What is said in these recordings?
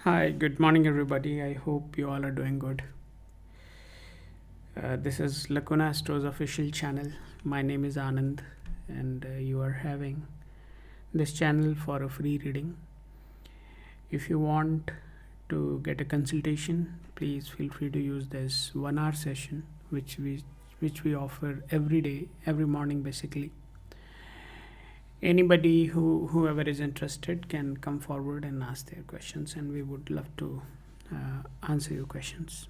Hi, good morning, everybody. I hope you all are doing good. This is Lacuna Astro's official channel. My name is Anand, and you are having this channel for a free reading. If you want to get a consultation, please feel free to use this 1 hour session, which we offer every day, every morning, basically. Anybody whoever is interested can come forward and ask their questions, and we would love to answer your questions.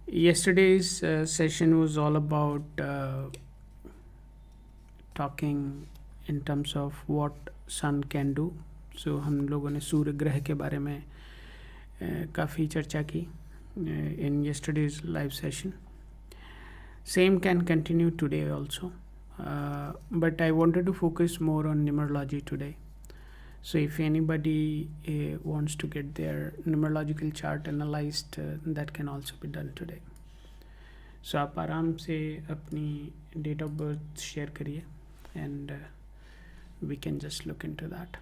Yesterday's session was all about talking in terms of what sun can do. So हम लोगों ने सूर्य ग्रह के बारे में काफ़ी चर्चा की in yesterday's live session. Same can continue today also, but I wanted to focus more on numerology today. So if anybody wants to get their numerological chart analyzed, that can also be done today. So आप आराम से अपनी date of birth share करिए and we can just look into that.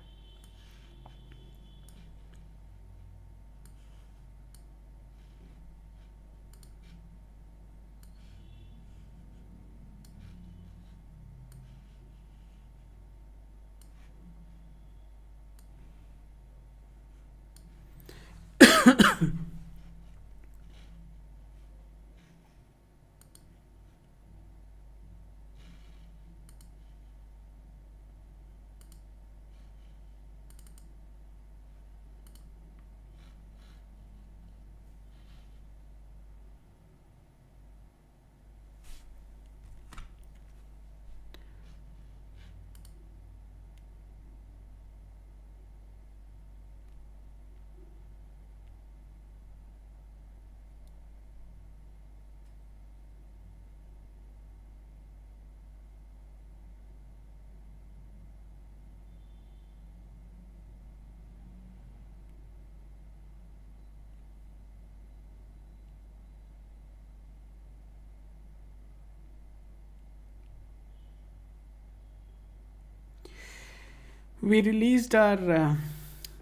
We released our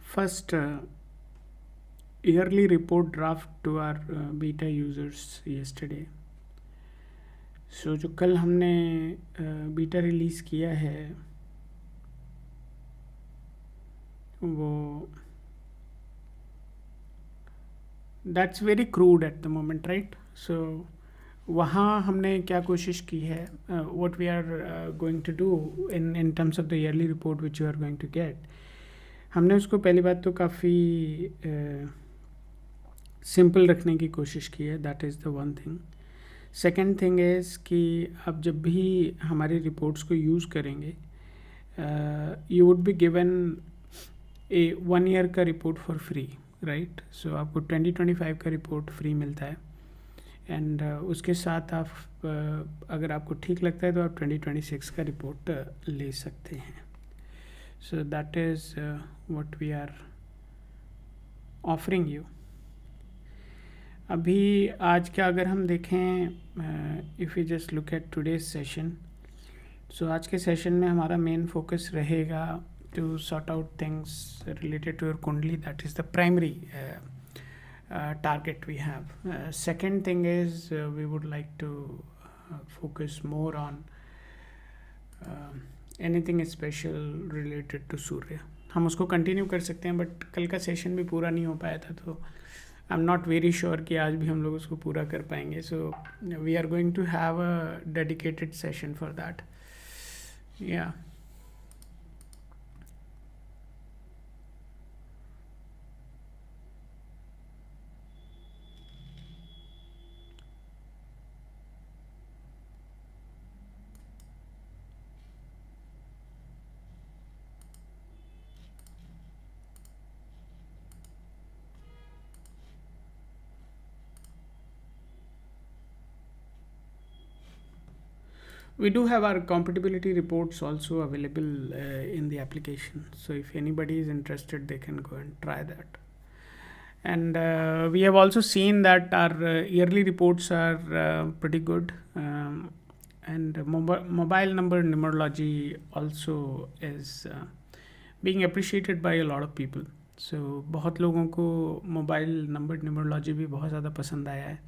first yearly report draft to our beta users yesterday. So जो कल हमने beta release किया है वो that's very crude at the moment, right? So वहाँ हमने क्या कोशिश की है what we are going to do in terms of the yearly report which you are going to get. हमने उसको पहली बात तो काफ़ी सिंपल रखने की कोशिश की है. That is the one thing. Second thing is कि आप जब भी हमारी रिपोर्ट्स को यूज़ करेंगे you would be given A 1 year का रिपोर्ट फॉर फ्री, राइट. सो आपको 2025 का रिपोर्ट फ्री मिलता है एंड उसके साथ आप अगर आपको ठीक लगता है तो आप 2026 का रिपोर्ट ले सकते हैं. So that is what we are offering you. अभी आज का अगर हम देखें if you just look at today's session, so आज के सेशन में हमारा मेन फोकस रहेगा to sort out things related to your kundli. That is the primary target we have. Second thing is we would like to focus more on anything special related to सूर्य. हम उसको continue कर सकते हैं but कल का session भी पूरा नहीं हो पाया था तो I am not very sure कि आज भी हम लोग उसको पूरा कर पाएंगे. So we are going to have a dedicated session for that. या we do have our compatibility reports also available in the application. So if anybody is interested, they can go and try that. And we have also seen that our yearly reports are pretty good. And mobile number numerology also is being appreciated by a lot of people. बहुत लोगों को mobile number numerology भी बहुत ज़्यादा पसंद आया है.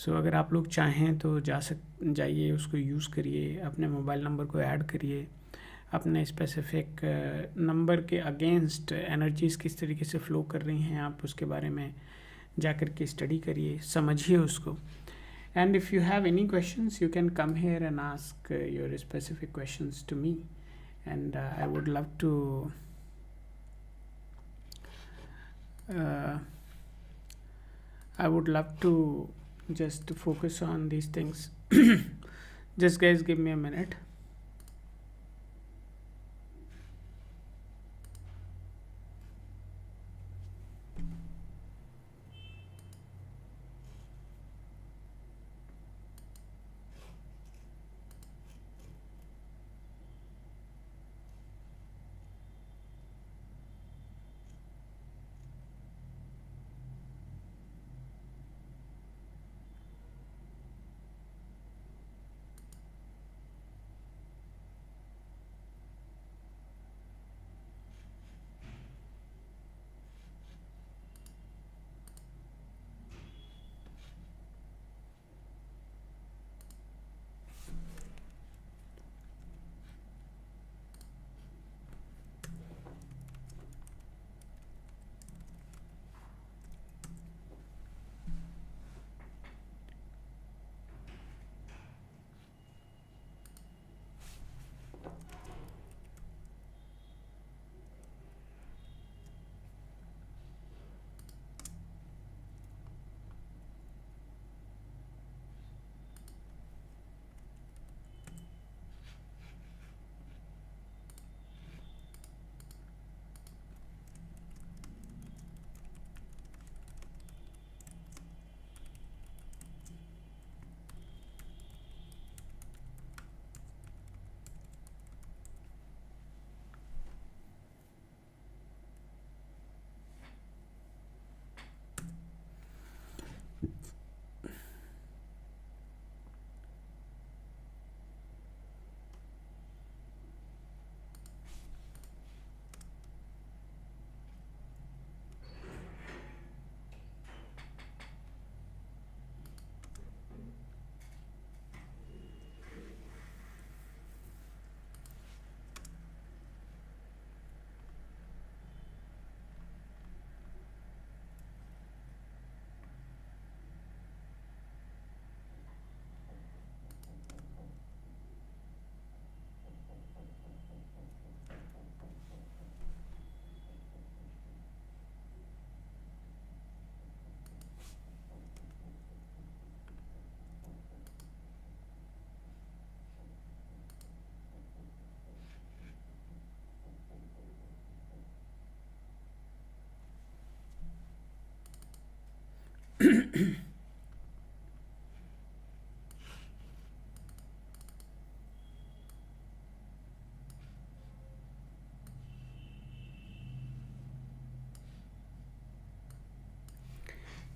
अगर आप लोग चाहें तो जाइए, उसको यूज़ करिए, अपने मोबाइल नंबर को ऐड करिए, अपने स्पेसिफिक नंबर के अगेंस्ट एनर्जीज़ किस तरीके से फ़्लो कर रही हैं, आप उसके बारे में जा कर के स्टडी करिए, समझिए उसको. And if you have any questions, you can come here and ask your specific questions to me, and I would love to just focus on these things. Just guys, give me a minute.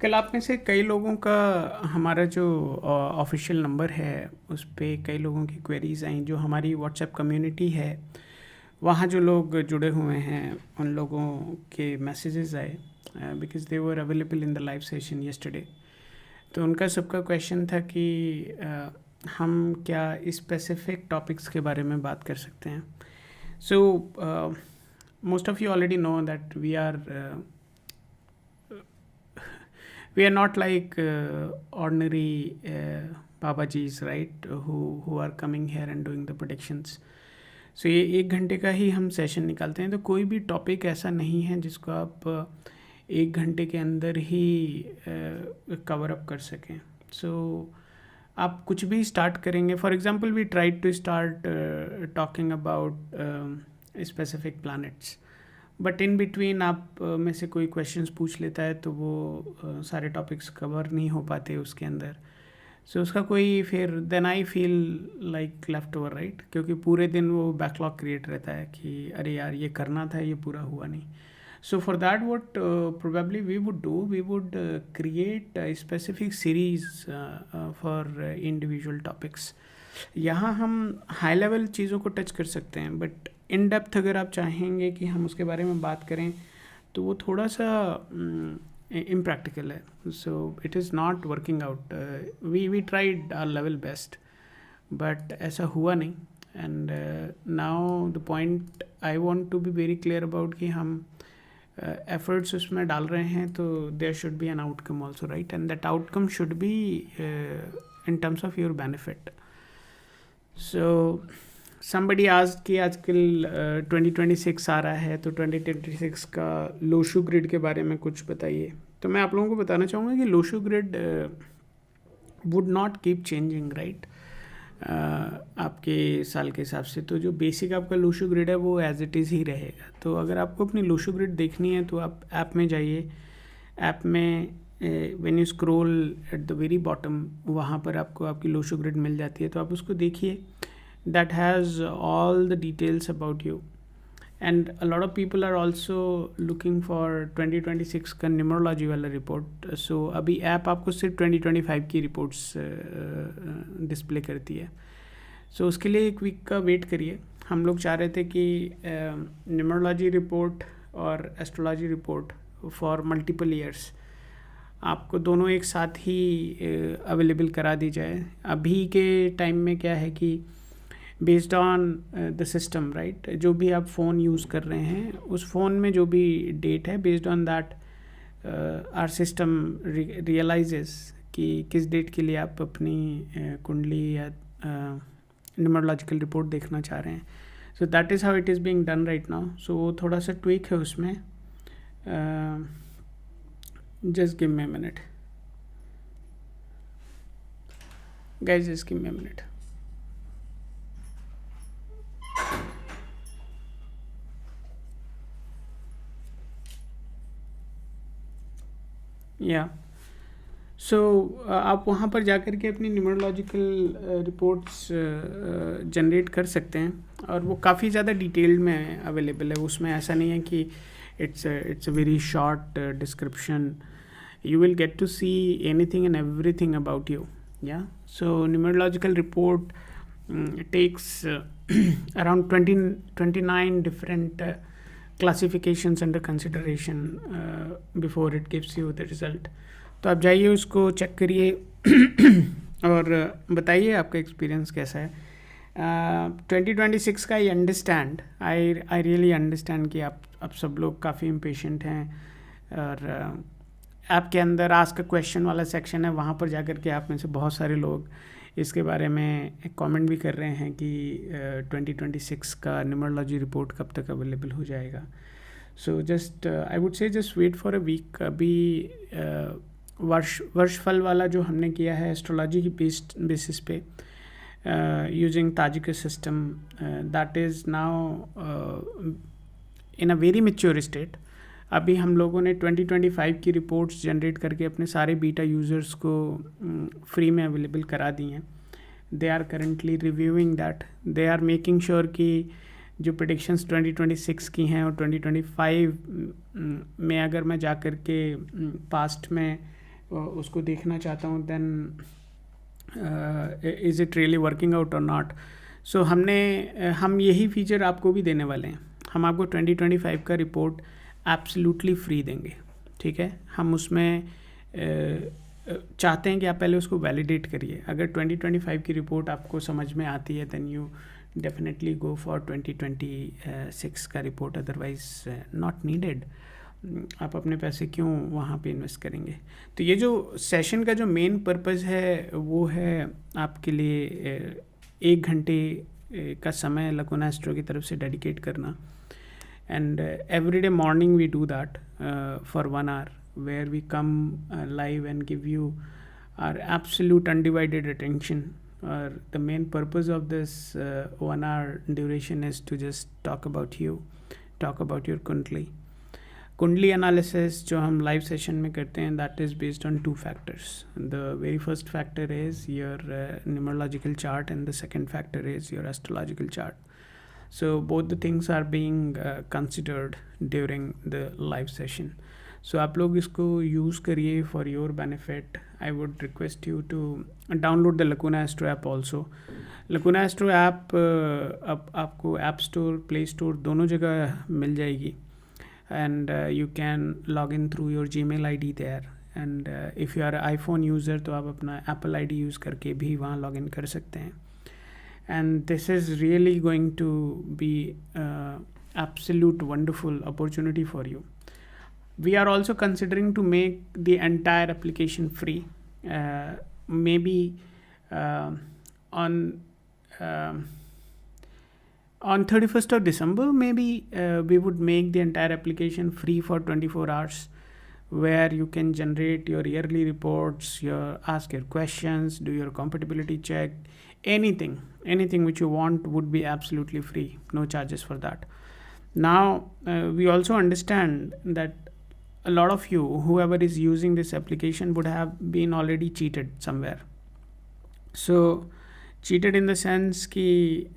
कल आप में से कई लोगों का हमारा जो official number है उस पे कई लोगों की क्वेरीज़ आई, जो हमारी व्हाट्सएप कम्युनिटी है वहाँ जो लोग जुड़े हुए हैं उन लोगों के मैसेजेस आए, because they were available in the live session yesterday. तो उनका सबका क्वेश्चन था कि हम क्या स्पेसिफिक टॉपिक्स के बारे में बात कर सकते हैं. Most of you already know that we are not like ordinary babajis, right, who are coming here and doing the predictions. ये 1 घंटे का ही हम सेशन निकालते हैं, तो कोई भी टॉपिक ऐसा नहीं है जिसको आप 1 घंटे के अंदर ही कवर अप कर सकें. आप कुछ भी स्टार्ट करेंगे, for example we try to start talking about specific planets, but in between आप में से कोई क्वेश्चंस पूछ लेता है तो वो सारे टॉपिक्स कवर नहीं हो पाते उसके अंदर. उसका कोई फिर then I feel like left over, right, क्योंकि पूरे दिन वो बैकलॉग क्रिएट रहता है कि अरे यार ये करना था, ये पूरा हुआ नहीं. For that what probably we would do, we would create specific series for individual topics. यहाँ हम हाई लेवल चीज़ों को टच कर सकते हैं, बट इन डेप्थ अगर आप चाहेंगे कि हम उसके बारे में बात करें तो वो थोड़ा सा इम्प्रैक्टिकल है. So it is not working out. We tried our level best, but ऐसा हुआ नहीं. And now the point I want to be very clear about कि हम एफर्ट्स उसमें डाल रहे हैं, तो there should be an outcome also, right? And that outcome should be in terms of your benefit. So somebody asked कि आजकल 2026 आ रहा है, तो 2026 का लोशू ग्रिड के बारे में कुछ बताइए. तो मैं आप लोगों को बताना चाहूँगा कि Lo Shu grid would not keep changing, right? आपके साल के हिसाब से तो जो बेसिक आपका लोशू ग्रिड है वो एज इट इज़ ही रहेगा. तो अगर आपको अपनी लोशू ग्रिड देखनी है तो आप ऐप में जाइए. ऐप में when you scroll at the very bottom, वहाँ पर आपको आपकी लोशू ग्रिड मिल जाती है, तो आप उसको देखिए. That has all the details about you. And a lot of people are also looking for 2026 का न्यूमरोलॉजी वाला रिपोर्ट. सो अभी ऐप आपको सिर्फ 2025 की रिपोर्ट्स डिस्प्ले करती है. सो उसके लिए एक वीक का वेट करिए. हम लोग चाह रहे थे कि न्यूमरोलॉजी रिपोर्ट और astrology report for multiple years आपको दोनों एक साथ ही अवेलेबल करा दी जाए. अभी के टाइम में क्या है कि based on the system, right, जो भी आप फ़ोन यूज़ कर रहे हैं उस फ़ोन में जो भी डेट है, based on that our system realises कि किस डेट के लिए आप अपनी कुंडली या न्यूमरोलॉजिकल रिपोर्ट देखना चाह रहे हैं. So that is how it is being done right now. So वो थोड़ा सा ट्विक है उसमें. Just give me a minute guys, just give me a minute. Yeah so आप वहाँ पर जा कर के अपनी न्यूमरोलॉजिकल रिपोर्ट्स जनरेट कर सकते हैं, और वो काफ़ी ज़्यादा डिटेल्ड में अवेलेबल है. उसमें ऐसा नहीं है कि it's a very short description. You will get to see anything and everything about you. Yeah so numerological report takes around 29 different classifications under consideration before it gives you the result. तो आप जाइए, उसको check करिए और बताइए आपका experience कैसा है. 2026 का I understand, I really understand कि आप सब लोग काफ़ी इम्पेशेंट हैं, और ऐप के अंदर आस्क अ क्वेश्चन वाला सेक्शन है, वहाँ पर जाकर के आप में से बहुत सारे लोग इसके बारे में कमेंट भी कर रहे हैं कि 2026 का न्यूमरोलॉजी रिपोर्ट कब तक अवेलेबल हो जाएगा. So just I would say just wait for a week. अभी वर्षफल वाला जो हमने किया है एस्ट्रोलॉजी की बेसिस पे using Tajik system, that is now in a very mature state. अभी हम लोगों ने 2025 की रिपोर्ट्स जनरेट करके अपने सारे बीटा यूज़र्स को फ्री में अवेलेबल करा दी हैं. They are currently reviewing that. They are making sure कि जो प्रेडिक्शंस 2026 की हैं और 2025 में अगर मैं जा कर के पास्ट में उसको देखना चाहता हूँ, then is it really working out और नॉट. सो हम यही फीचर आपको भी देने वाले हैं. हम आपको 2025 का रिपोर्ट एब्सोल्युटली फ्री देंगे, ठीक है? हम उसमें चाहते हैं कि आप पहले उसको वैलिडेट करिए. अगर 2025 की रिपोर्ट आपको समझ में आती है, then you definitely go for 2026 का रिपोर्ट, अदरवाइज नॉट नीडेड. आप अपने पैसे क्यों वहाँ पे इन्वेस्ट करेंगे? तो ये जो सेशन का जो मेन पर्पज़ है वो है आपके लिए 1 घंटे का समय लकुना एस्ट्रो की तरफ से डेडिकेट करना. And every day morning we do that for 1 hour, where we come live and give you our absolute undivided attention. The main purpose of this 1 hour duration is to just talk about you, talk about your कुंडली analysis जो हम live session में करते हैं, that is based on 2 factors. The very first factor is your numerological chart, and the second factor is your astrological chart. So both the things are being considered during the live session. So आप लोग इसको use करिए for your benefit. I would request you to download the Lacuna Astro app also. Lacuna Astro app अब आपको app store, play store दोनों जगह मिल जाएगी. and you can log in through your Gmail ID there. And if you are iPhone user तो आप अपना Apple ID use करके भी वहाँ log in कर सकते हैं. And this is really going to be absolute wonderful opportunity for you. We are also considering to make the entire application free. Maybe on 31st of December, maybe we would make the entire application free for 24 hours, where you can generate your yearly reports, ask your questions, do your compatibility check, anything which you want would be absolutely free, no charges for that. Now we also understand that a lot of you, whoever is using this application, would have been already cheated somewhere. So cheated in the sense ki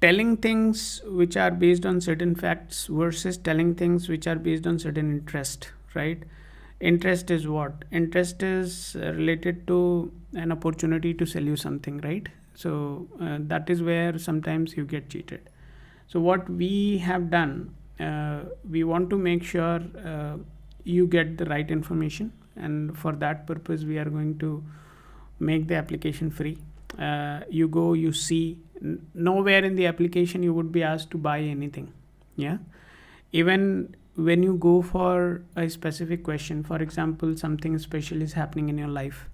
telling things which are based on certain facts versus telling things which are based on certain interest, right? Interest is what? Interest is related to an opportunity to sell you something, right? So that is where sometimes you get cheated. So what we have done, we want to make sure you get the right information, and for that purpose we are going to make the application free. You go, you see, nowhere in the application you would be asked to buy anything. Yeah, even when you go for a specific question, for example, something special is happening in your life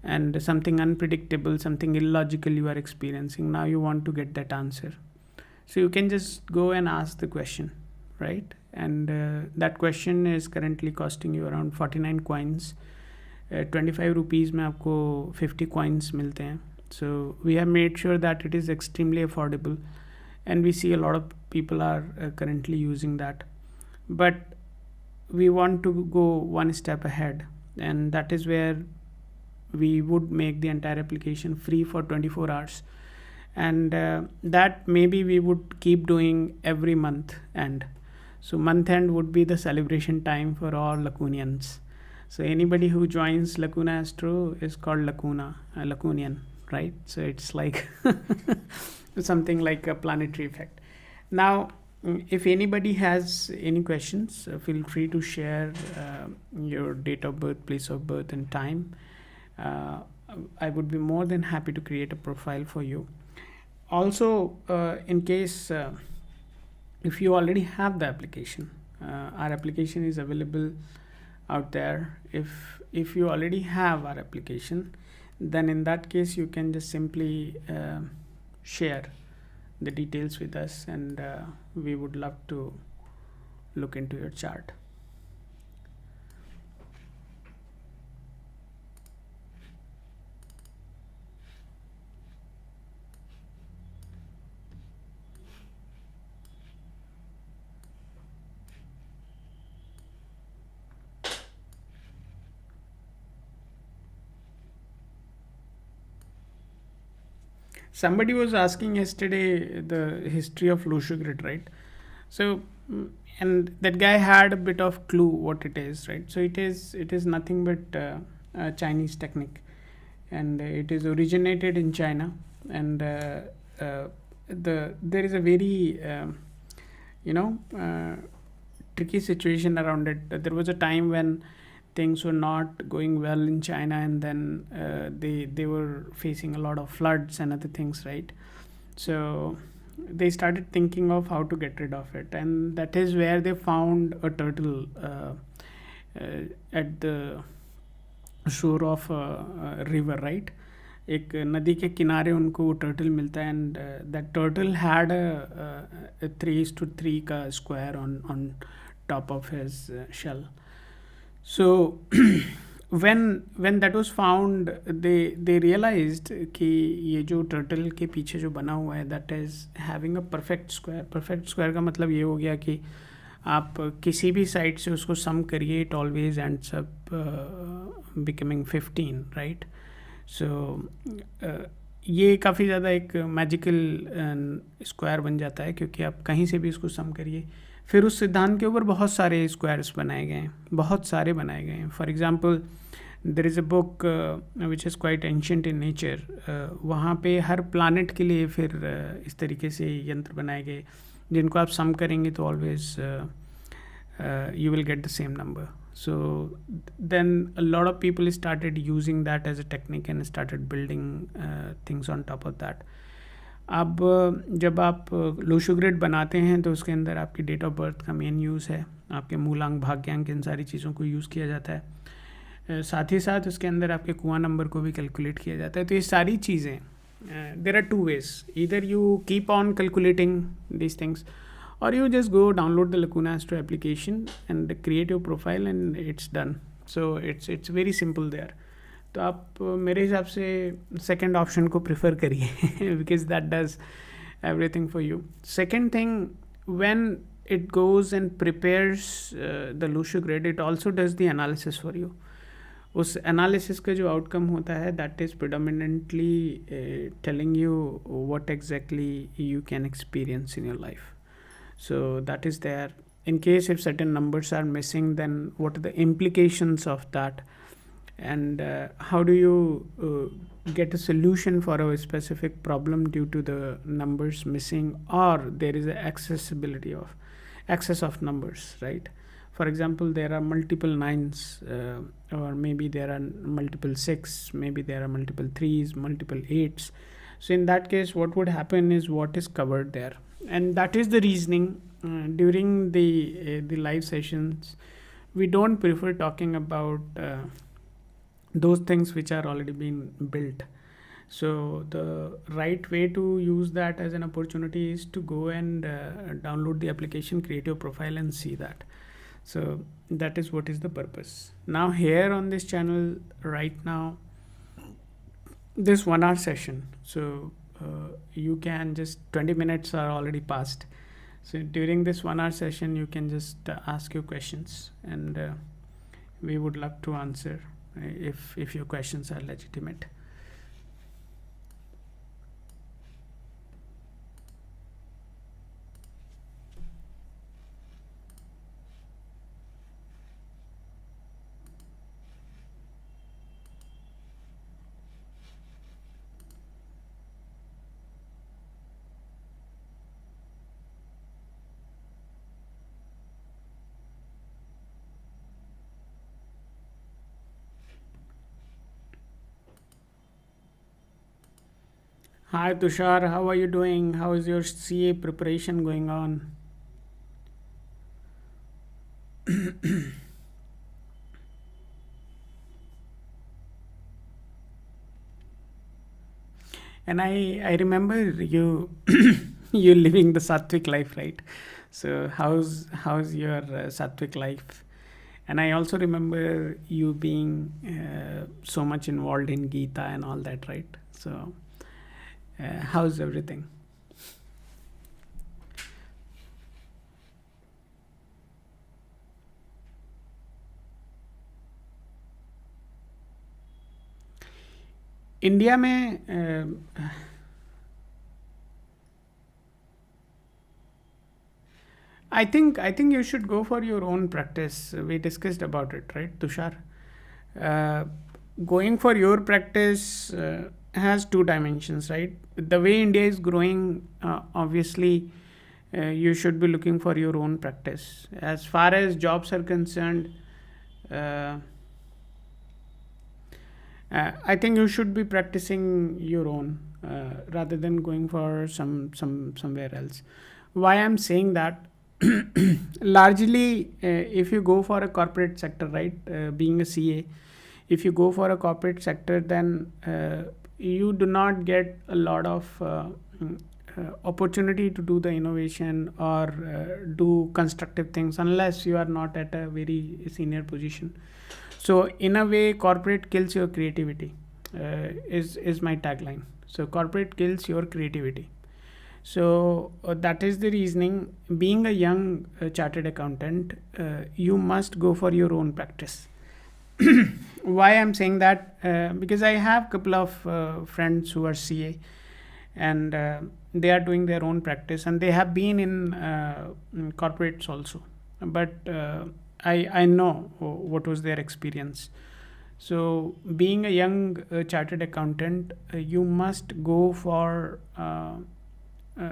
and something unpredictable, something illogical you are experiencing, now you want to get that answer. So you can just go and ask the question, right? And that question is currently costing you around 49 coins. 25 rupees में आपको 50 coins मिलते हैं. So we have made sure that it is extremely affordable, and we see a lot of people are currently using that. But we want to go one step ahead, and that is where we would make the entire application free for 24 hours. And that maybe we would keep doing every month end. So month end would be the celebration time for all Lacunians. So anybody who joins Lacuna Astro is called Lacunian, right? So it's like something like a planetary effect. Now, if anybody has any questions, feel free to share your date of birth, place of birth, and time. I would be more than happy to create a profile for you. Also, in case if you already have the application, our application is available out there. If you already have our application, then in that case you can just simply share the details with us, and we would love to look into your chart. Somebody was asking yesterday the history of LoshuGrid, right? So, and that guy had a bit of clue what it is, right? So it is nothing but a Chinese technique, and it is originated in China, and there is a very tricky situation around it. There was a time when things were not going well in China, and then they were facing a lot of floods and other things, right? So they started thinking of how to get rid of it, and that is where they found a turtle at the shore of a river, right? एक नदी के किनारे उनको वो turtle मिलता है, and that turtle had a 3:3 का square on top of his shell. So when that was found, they realized कि ये जो turtle के पीछे जो बना हुआ है, that is having a perfect square. Perfect square का मतलब ये हो गया कि आप किसी भी साइड से उसको sum करिए, it always ends up becoming 15, right? So ये काफ़ी ज़्यादा एक मैजिकल स्क्वायर बन जाता है, क्योंकि आप कहीं से भी इसको सम करिए. फिर उस सिद्धांत के ऊपर बहुत सारे स्क्वायर्स बनाए गए हैं, बहुत सारे बनाए गए हैं. For example there is a book which is quite ancient in nature. वहाँ पे हर प्लानट के लिए फिर इस तरीके से यंत्र बनाए गए. जिनको आप सम करेंगे तो always you will get the same number. So then a lot of people started using that as a technique and started building things on top of that. अब जब आप लोशुग्रिड बनाते हैं तो उसके अंदर आपकी डेट ऑफ बर्थ का मेन यूज़ है, आपके मूलांक, भाग्यांक, इन सारी चीज़ों को यूज़ किया जाता है। साथ ही साथ उसके अंदर आपके कुआं नंबर को भी कैलकुलेट किया जाता है। तो ये सारी चीज़ें, there are two ways, either you keep on calculating this things or you just go download the Lacuna Astro application and create your profile and it's done. So it's very simple there. तो आप मेरे हिसाब से second option को prefer करिए because that does everything for you. Second thing, when it goes and prepares the LoshuGrid, it also does the analysis for you. उस analysis का जो आउटकम होता है that is predominantly telling you what exactly you can experience in your life. So that is there. In case if certain numbers are missing, then what are the implications of that, and how do you get a solution for a specific problem due to the numbers missing, or there is a excess of numbers, right? For example, there are multiple nines, or maybe there are multiple 6, maybe there are multiple 3s, multiple 8s. So in that case, what would happen is what is covered there. And that is the reasoning during the live sessions. We don't prefer talking about those things which are already been built. So the right way to use that as an opportunity is to go and download the application, create your profile and see that. So that is what is the purpose. Now here on this channel right now, this 1 hour session, so you can just 20 minutes are already passed. So during this 1 hour session, you can just ask your questions, and we would love to answer if your questions are legitimate. Hi Tushar, how are you doing? How is your CA preparation going on? And I remember you you living the Sattvic life, right? So how's your Sattvic life? And I also remember you being so much involved in Gita and all that, right? So how's everything? India में I think you should go for your own practice. We discussed about it, right, Tushar? Going for your practice has two dimensions, right? The way India is growing, obviously, you should be looking for your own practice. As far as jobs are concerned, I think you should be practicing your own rather than going for somewhere else. Why I'm saying that? Largely, if you go for a corporate sector, right, being a CA, if you go for a corporate sector, then you do not get a lot of opportunity to do the innovation or do constructive things unless you are not at a very senior position. So in a way, corporate kills your creativity, is my tagline. So corporate kills your creativity. So that is the reasoning. Being a young chartered accountant, you must go for your own practice. Why I'm saying that? Because I have a couple of friends who are CA, and they are doing their own practice, and they have been in corporates also. But I know what was their experience. So being a young chartered accountant, you must go for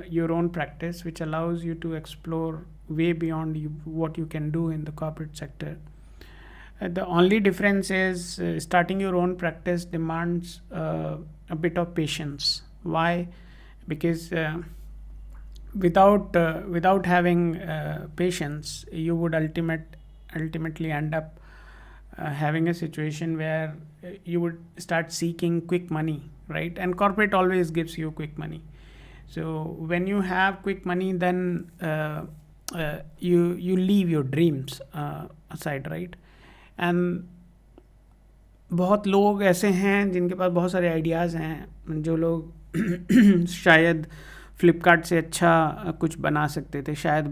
your own practice, which allows you to explore way beyond what you can do in the corporate sector. The only difference is starting your own practice demands a bit of patience. Why? Because without having patience, you would ultimately end up having a situation where you would start seeking quick money, right? And corporate always gives you quick money. So when you have quick money, then you leave your dreams aside, right? And बहुत लोग ऐसे हैं जिनके पास बहुत सारे ideas हैं, जो लोग शायद फ्लिपकार्ट से अच्छा कुछ बना सकते थे, शायद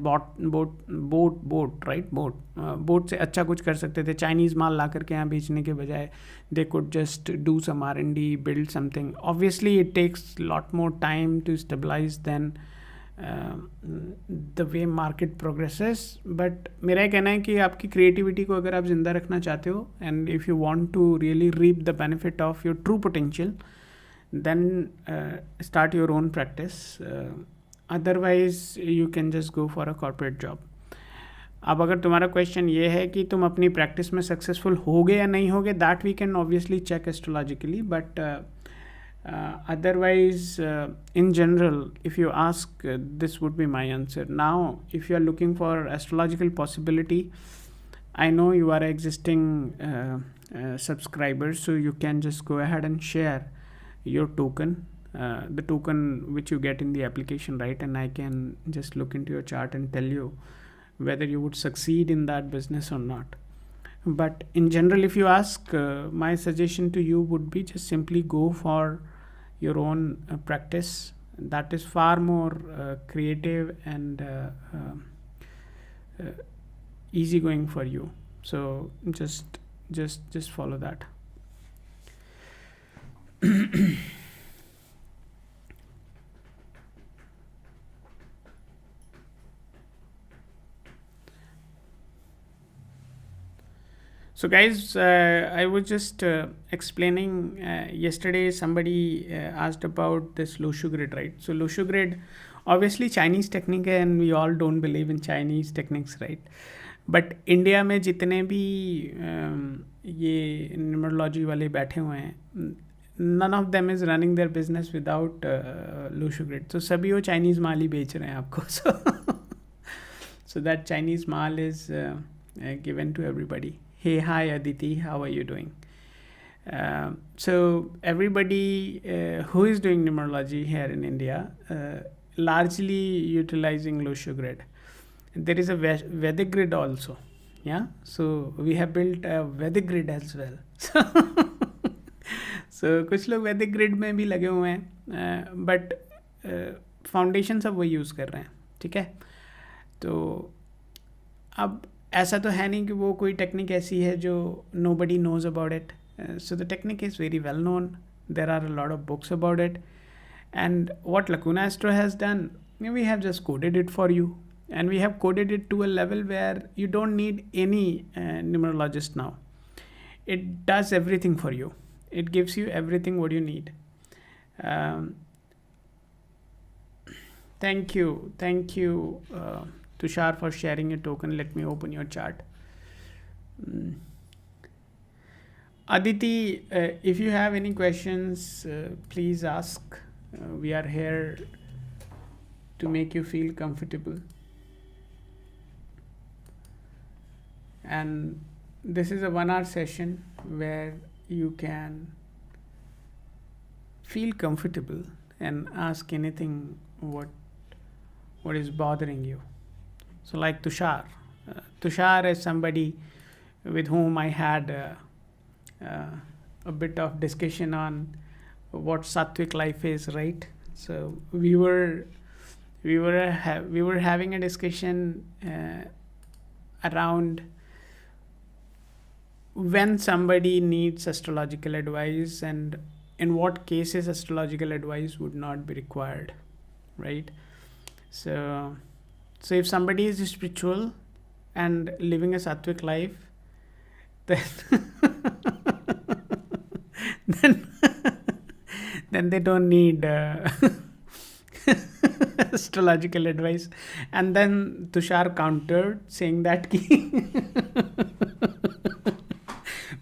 बोट से अच्छा कुछ कर सकते थे, चाइनीज़ माल ला करके यहाँ बेचने के बजाय they could just do some R&D, build something. Obviously it takes lot more time to stabilise than the way market progresses. But मेरा ये कहना है कि आपकी क्रिएटिविटी को अगर आप ज़िंदा रखना चाहते हो, and if you want to really reap the benefit of your true potential, then start your own practice. Otherwise you can just go for a corporate job. अब अगर तुम्हारा क्वेश्चन ये है कि तुम अपनी प्रैक्टिस में सक्सेसफुल होगे या नहीं होगे, that we can obviously check astrologically. But otherwise in general, if you ask, this would be my answer. Now if you are looking for astrological possibility, I know you are existing subscribers, so you can just go ahead and share your token, the token which you get in the application, right? And I can just look into your chart and tell you whether you would succeed in that business or not. But in general, if you ask, my suggestion to you would be just simply go for your own practice. That is far more creative and easygoing for you. So just follow that. So guys, I was just explaining yesterday, somebody asked about this LoshuGrid, right? So LoshuGrid, obviously Chinese technique है, and we all don't believe in Chinese techniques, right? But India में जितने भी ये numerology वाले बैठे हुए हैं, none of them is running their business without LoshuGrid. So सभी वो Chinese माल ही बेच रहे हैं आपको. So that Chinese mall is given to everybody. Hey, hi Aditi, how are you doing? So everybody who is doing numerology here in India, largely utilizing LoshuGrid. There is a Vedic grid also, yeah. So we have built a Vedic grid as well. So कुछ लोग Vedic grid में भी लगे हुए हैं, but foundation सब वही use कर रहे हैं, ठीक है. तो अब ऐसा तो है नहीं कि वो कोई टेक्निक ऐसी है जो nobody knows about it. So the technique is very well known. There are a lot of books about it. And what Lacuna Astro has done, we have just coded it for you. And we have coded it to a level where you don't need any numerologist now. It does everything for you. It gives you everything what you need. Thank you. Tushar, for sharing your token. Let me open your chart. Aditi, if you have any questions, please ask. We are here to make you feel comfortable. And this is a 1-hour session where you can feel comfortable and ask anything what is bothering you. So like Tushar. Tushar is somebody with whom I had a bit of discussion on what Sattvic life is, right? So we were having a discussion around when somebody needs astrological advice and in what cases astrological advice would not be required, right? So if somebody is spiritual and living a Sattvic life, then they don't need astrological advice. And then Tushar countered saying that कि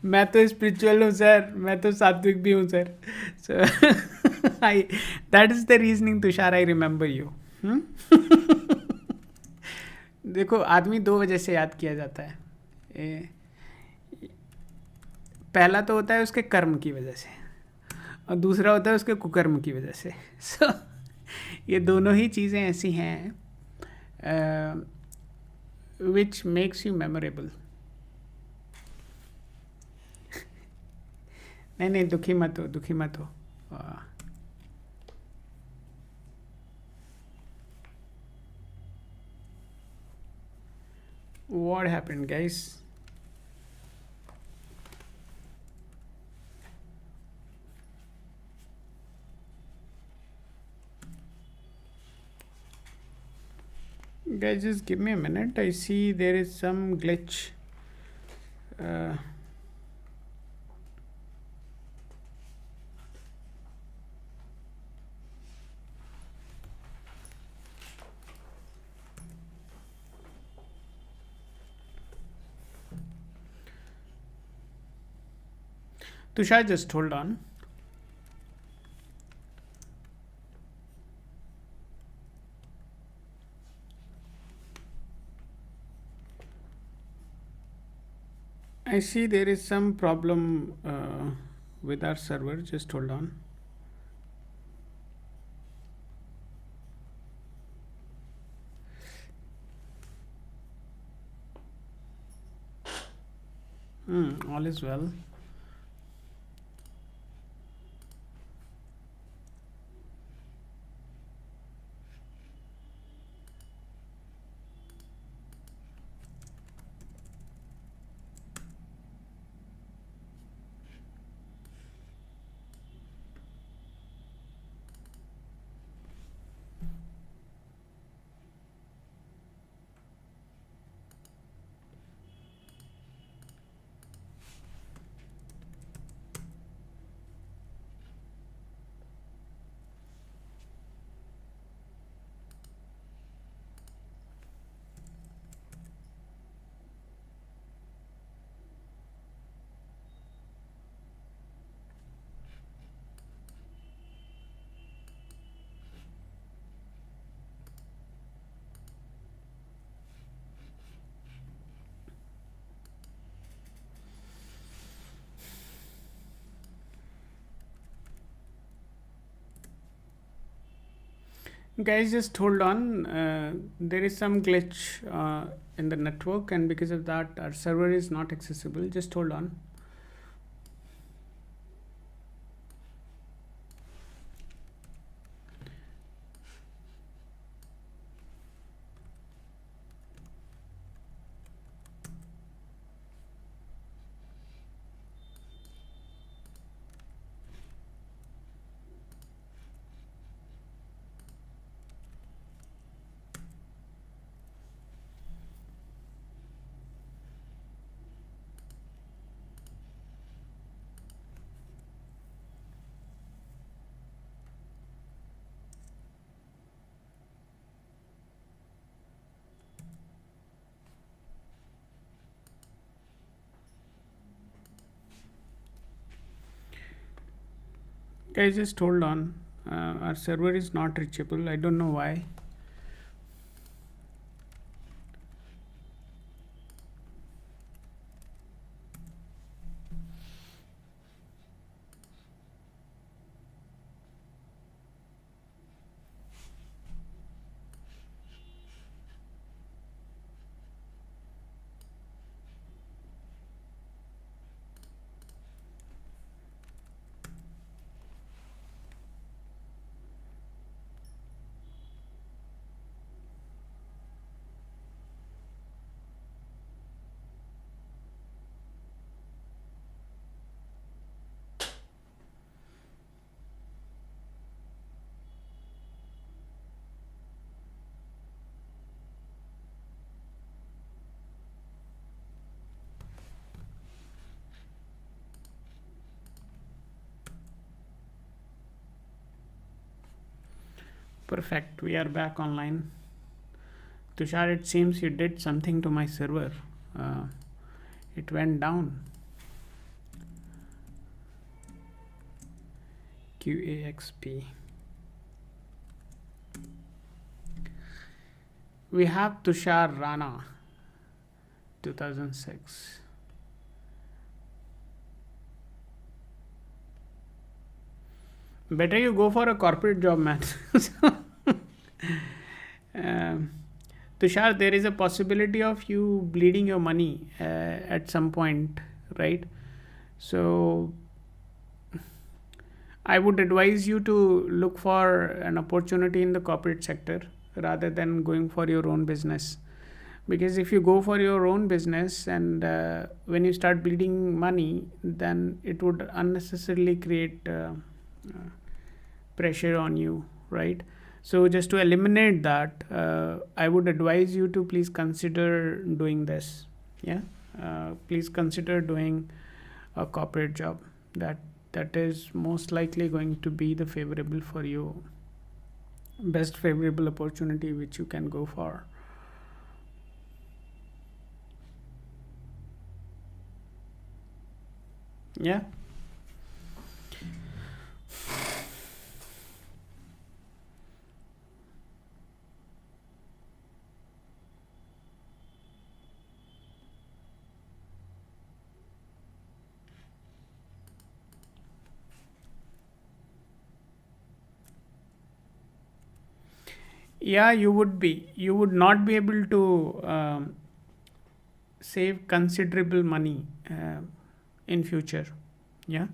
मैं तो spiritual हूँ sir, मैं तो सात्विक भी हूँ sir. So I, that is the reasoning, Tushar. I remember you. देखो, आदमी दो वजह से याद किया जाता है. पहला तो होता है उसके कर्म की वजह से, और दूसरा होता है उसके कुकर्म की वजह से. सो ये दोनों ही चीज़ें ऐसी हैं विच मेक्स यू मेमोरेबल. नहीं नहीं, दुखी मत हो, दुखी मत हो. What happened, guys? Guys, just give me a minute. I see there is some glitch. Tushar, just hold on. I see there is some problem with our server. Just hold on. All is well. Guys, just hold on. There is some glitch in the network, and because of that, our server is not accessible. Just hold on. Guys, just hold on. Our server is not reachable. I don't know why. Perfect. We are back online. Tushar, it seems you did something to my server. It went down. QAXP. We have Tushar Rana, 2006. Better you go for a corporate job, man. Tushar, there is a possibility of you bleeding your money at some point, right? So I would advise you to look for an opportunity in the corporate sector rather than going for your own business. Because if you go for your own business and when you start bleeding money, then it would unnecessarily create pressure on you, right? So just to eliminate that, I would advise you to please consider doing this. Yeah, please consider doing a corporate job. That is most likely going to be the favorable for you, best favorable opportunity which you can go for. Yeah. Yeah, you would not be able to save considerable money in future. Yeah,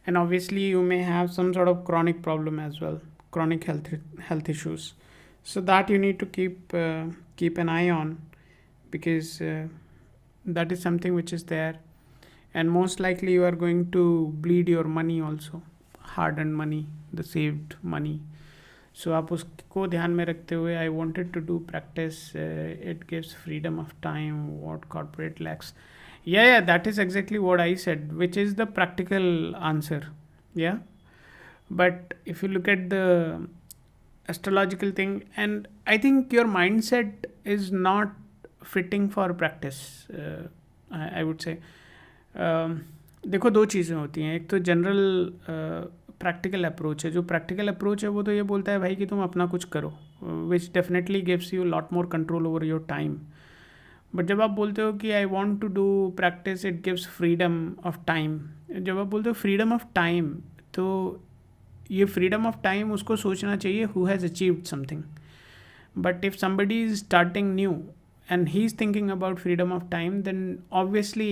and obviously you may have some sort of chronic problem as well, chronic health issues, so that you need to keep an eye on, because that is something which is there, and most likely you are going to bleed your money also, hard earned money, the saved money. सो आप उसको ध्यान में रखते हुए I wanted to do practice it gives freedom of time what corporate lacks yeah that is exactly what I said which is the practical answer yeah but if you look at the astrological thing, and I think your mindset is not fitting for practice. I would say देखो दो चीज़ें होती हैं, एक तो general practical approach है. जो practical approach है वो तो ये बोलता है भाई कि तुम अपना कुछ करो, which definitely gives you lot more control over your time. But जब आप बोलते हो कि I want to do practice, it gives freedom of time. जब आप बोलते हो फ्रीडम ऑफ टाइम, तो ये फ्रीडम ऑफ टाइम उसको सोचना चाहिए who has achieved something. But if somebody is starting new and he's thinking about freedom of time, then obviously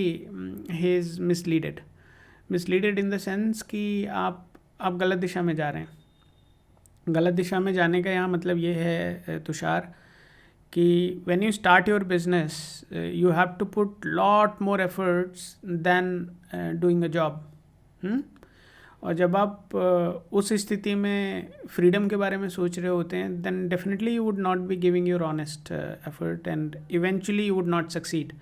he is misleaded in the sense कि आप गलत दिशा में जा रहे हैं. गलत दिशा में जाने का यहाँ मतलब ये है तुषार कि when you start your business you have to put lot more efforts than doing a job. और जब आप उस स्थिति में फ्रीडम के बारे में सोच रहे होते हैं, then definitely you would not be giving your honest effort and eventually you would not succeed,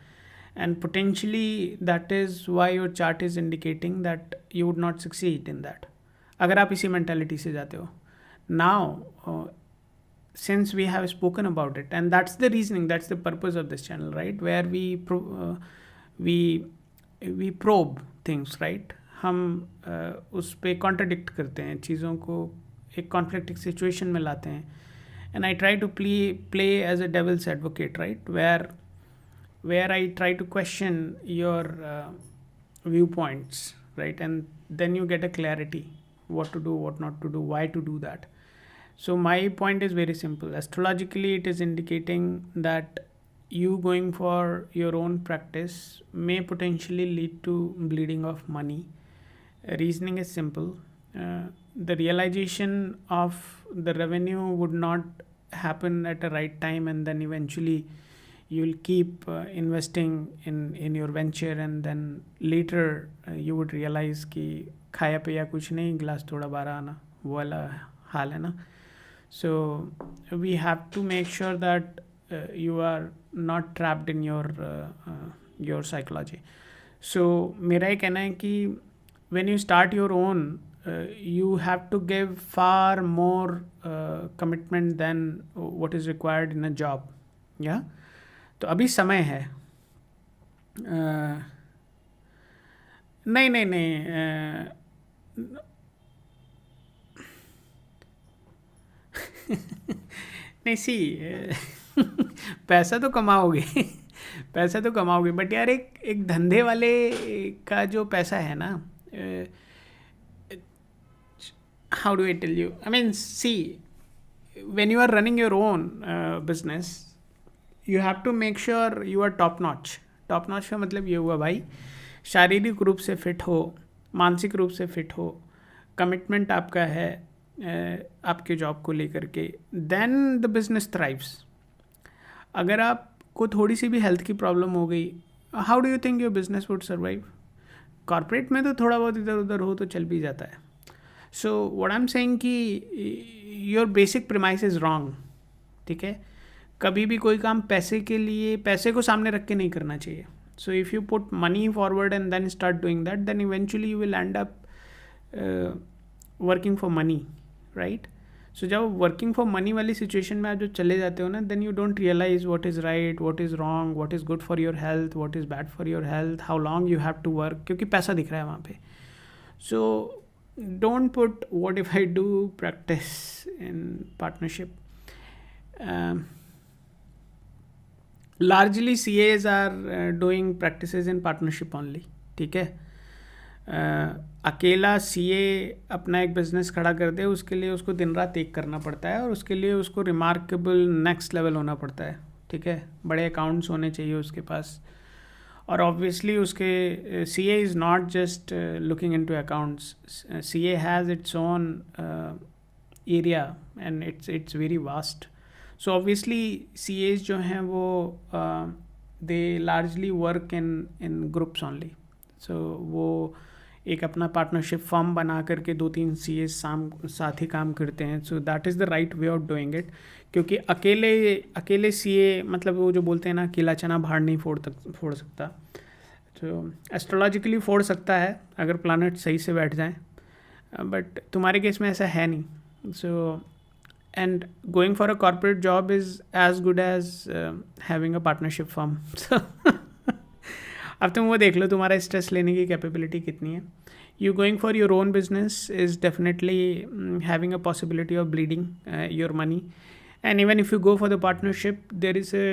and potentially that is why your chart is indicating that you would not succeed in that, अगर आप इसी mentality से जाते हो. Now since we have spoken about it, and that's the reasoning, that's the purpose of this channel, right, where we probe things, right. हम उस पर contradict करते हैं, चीज़ों को एक कॉन्फ्लिक्टिंग सिचुएशन में लाते हैं. And I try to play as a devil's advocate, right, where I try to question your viewpoints, right, and then you get a clarity what to do, what not to do, why to do that. So my point is very simple. Astrologically it is indicating that you going for your own practice may potentially lead to bleeding of money. Reasoning is simple. The realization of the revenue would not happen at the right time, and then eventually you will keep investing in your venture, and then later you would realize कि खाया पिया कुछ नहीं, गिलास थोड़ा बारह आना, वो वाला हाल है ना. So we have to make sure that you are not trapped in your psychology. So मेरा ये कहना है कि when you start your own you have to give far more commitment than what is required in a job. Yeah, तो अभी समय है. नहीं नहीं नहीं, नहीं सी पैसा तो कमाओगे पैसा तो कमाओगे, बट यार एक धंधे वाले का जो पैसा है ना, how do I tell you? I mean, see, when you are running your own business, you have to make sure you are top notch. Top notch का मतलब ये हुआ भाई, शारीरिक रूप से फिट हो, मानसिक रूप से फिट हो, कमिटमेंट आपका है आपके जॉब को लेकर के, देन द बिजनेस थ्राइव्स. अगर आपको थोड़ी सी भी हेल्थ की प्रॉब्लम हो गई, how do you think your business would survive? Corporate में तो थोड़ा बहुत इधर उधर हो तो चल भी जाता है. So what I am saying कि your basic premise is wrong. ठीक है, कभी भी कोई काम पैसे के लिए, पैसे को सामने रख के नहीं करना चाहिए. So if you put money forward and then start doing that, then eventually you will end up working for money, right? So जब वर्किंग फॉर मनी वाली सिचुएशन में आप जो चले जाते हो ना, then you don't realize what is right, what is wrong, what is good for your health, what is bad for your health, how long you have to work, क्योंकि पैसा दिख रहा है वहाँ पे. So don't put what if I do practice in partnership. Largely CAs are doing practices in partnership only. ठीक है, अकेला CA अपना एक बिजनेस खड़ा कर दे, उसके लिए उसको दिन रात एक करना पड़ता है, और उसके लिए उसको रिमार्केबल नेक्स्ट लेवल होना पड़ता है. ठीक है, बड़े अकाउंट्स होने चाहिए उसके पास, और ऑब्वियसली उसके CA is not just looking into accounts. CA has its own area and it's very vast. So obviously CAs जो हैं वो they largely work in groups only. So वो एक अपना पार्टनरशिप फर्म बना करके 2-3 CAs साथ ही काम करते हैं. So that is the right way of doing it. क्योंकि अकेले CA मतलब वो जो बोलते हैं ना, अकेला चना भाड़ नहीं फोड़ सकता. तो एस्ट्रोलॉजिकली फोड़ सकता है अगर प्लानट सही से बैठ जाएं, बट तुम्हारे केस में ऐसा है नहीं. सो and going for a corporate job is as good as having a partnership firm. So अब तुम वो देख लो तुम्हारा स्ट्रेस लेने की कैपेबिलिटी कितनी है. You going for your own business is definitely having a possibility of bleeding your money, and even if you go for the partnership, there is a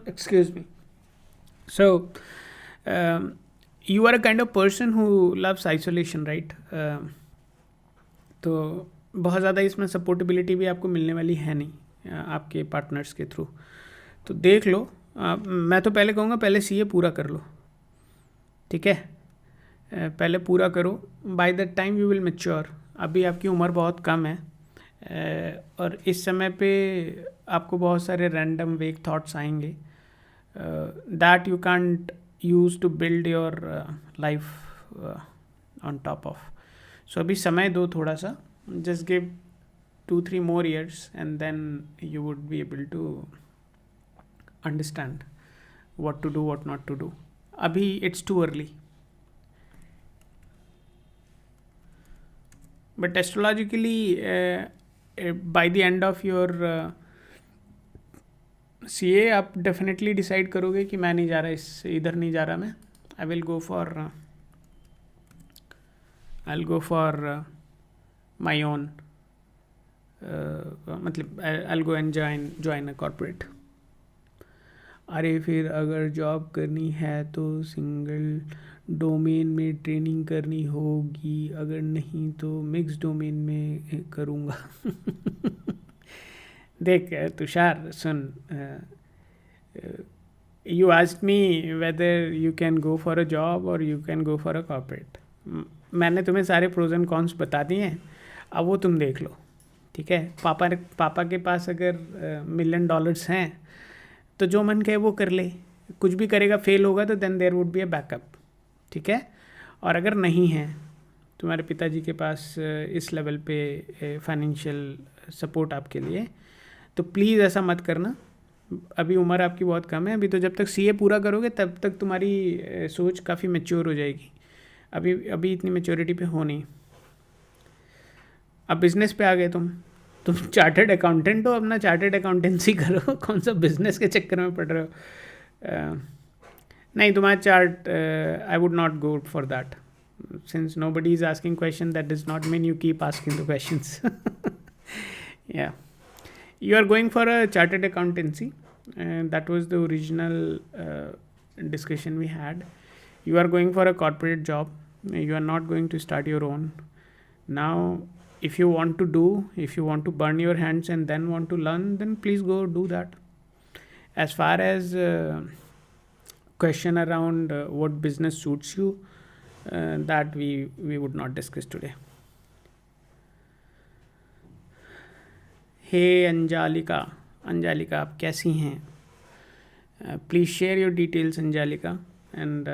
excuse me. So you are a kind of person who loves isolation, right? तो बहुत ज़्यादा इसमें supportability भी आपको मिलने वाली है नहीं आपके पार्टनर्स के थ्रू. तो देख लो, मैं तो पहले कहूँगा पहले CA पूरा कर लो. ठीक है, पहले पूरा करो. By that time you will mature. अभी आपकी उम्र बहुत कम है, और इस समय पे आपको बहुत सारे रैंडम वेक थॉट्स आएंगे that you can't use to build your life on top of. So अभी समय दो थोड़ा सा, just give 2-3 more years and then you would be able to understand what to do, what not to do. Abhi it's too early. But astrologically by the end of your CA आप definitely decide करोगे कि मैं नहीं जा रहा, इधर नहीं जा रहा मैं. I'll go for my own मतलब I'll go and join a corporate. अरे फिर अगर जॉब करनी है तो सिंगल डोमेन में ट्रेनिंग करनी होगी, अगर नहीं तो मिक्स डोमेन में करूँगा. देख तुषार, सुन, you asked me whether you can go for a job or you can go for a corporate. मैंने तुम्हें सारे प्रोज एंड कॉन्स बता दिए हैं, अब वो तुम देख लो. ठीक है, पापा के पास अगर $1 million हैं तो जो मन कहे वो कर ले. कुछ भी करेगा, फेल होगा तो then there would be a backup. ठीक है, और अगर नहीं है तुम्हारे पिताजी के पास इस लेवल पे फाइनेंशियल सपोर्ट आपके लिए, तो प्लीज़ ऐसा मत करना. अभी उम्र आपकी बहुत कम है. अभी तो जब तक CA पूरा करोगे तब तक तुम्हारी सोच काफ़ी मैच्योर हो जाएगी. अभी अभी इतनी मेच्योरिटी पे हो नहीं. अब बिजनेस पे आ गए तुम चार्टर्ड अकाउंटेंट हो, अपना चार्टर्ड अकाउंटेंसी करो. कौन सा बिजनेस के चक्कर में पड़ रहे हो. नहीं, तुम्हारा chart, I would not go for that. Since nobody is asking question, that does not mean you keep asking the questions. Yeah, you are going for a chartered accountancy, and that was the original discussion we had. You are going for a corporate job. You are not going to start your own. Now, if you want to burn your hands and then want to learn, then please go do that. As far as question around what business suits you, that we would not discuss today. Hey Anjalika, आप कैसी हैं? Please share your details, Anjalika, and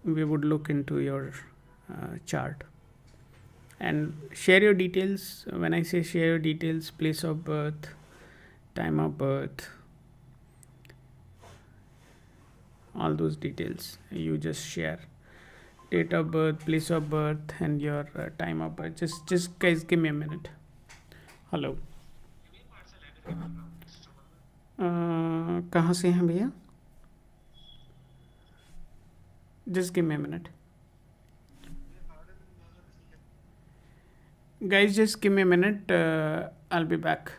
we would look into your chart. And share your details. When I say share your details, place of birth, time of birth, all those details you just share. Date of birth, place of birth, and your time of birth. Just guys, give me a minute. Hello. कहाँ से हैं भैया? Just give me a minute. Guys, just give me a minute. I'll be back.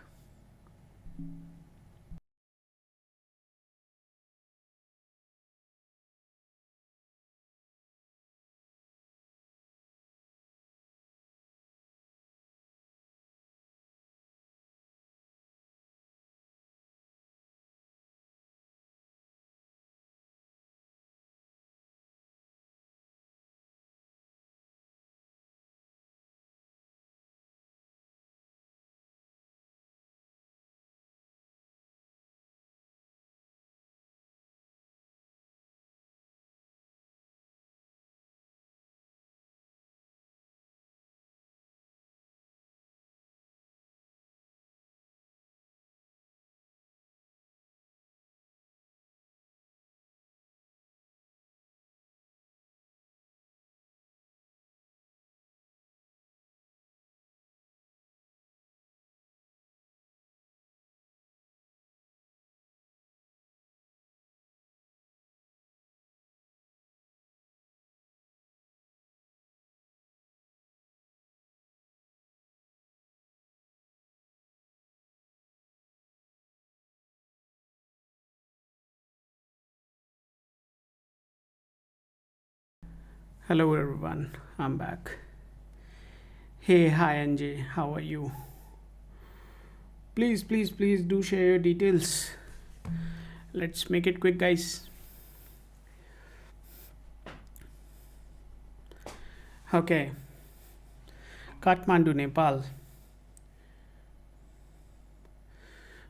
Hello everyone, I'm back. Hey, hi Anjay, how are you? Please do share your details. Let's make it quick, guys. Okay. Kathmandu, Nepal.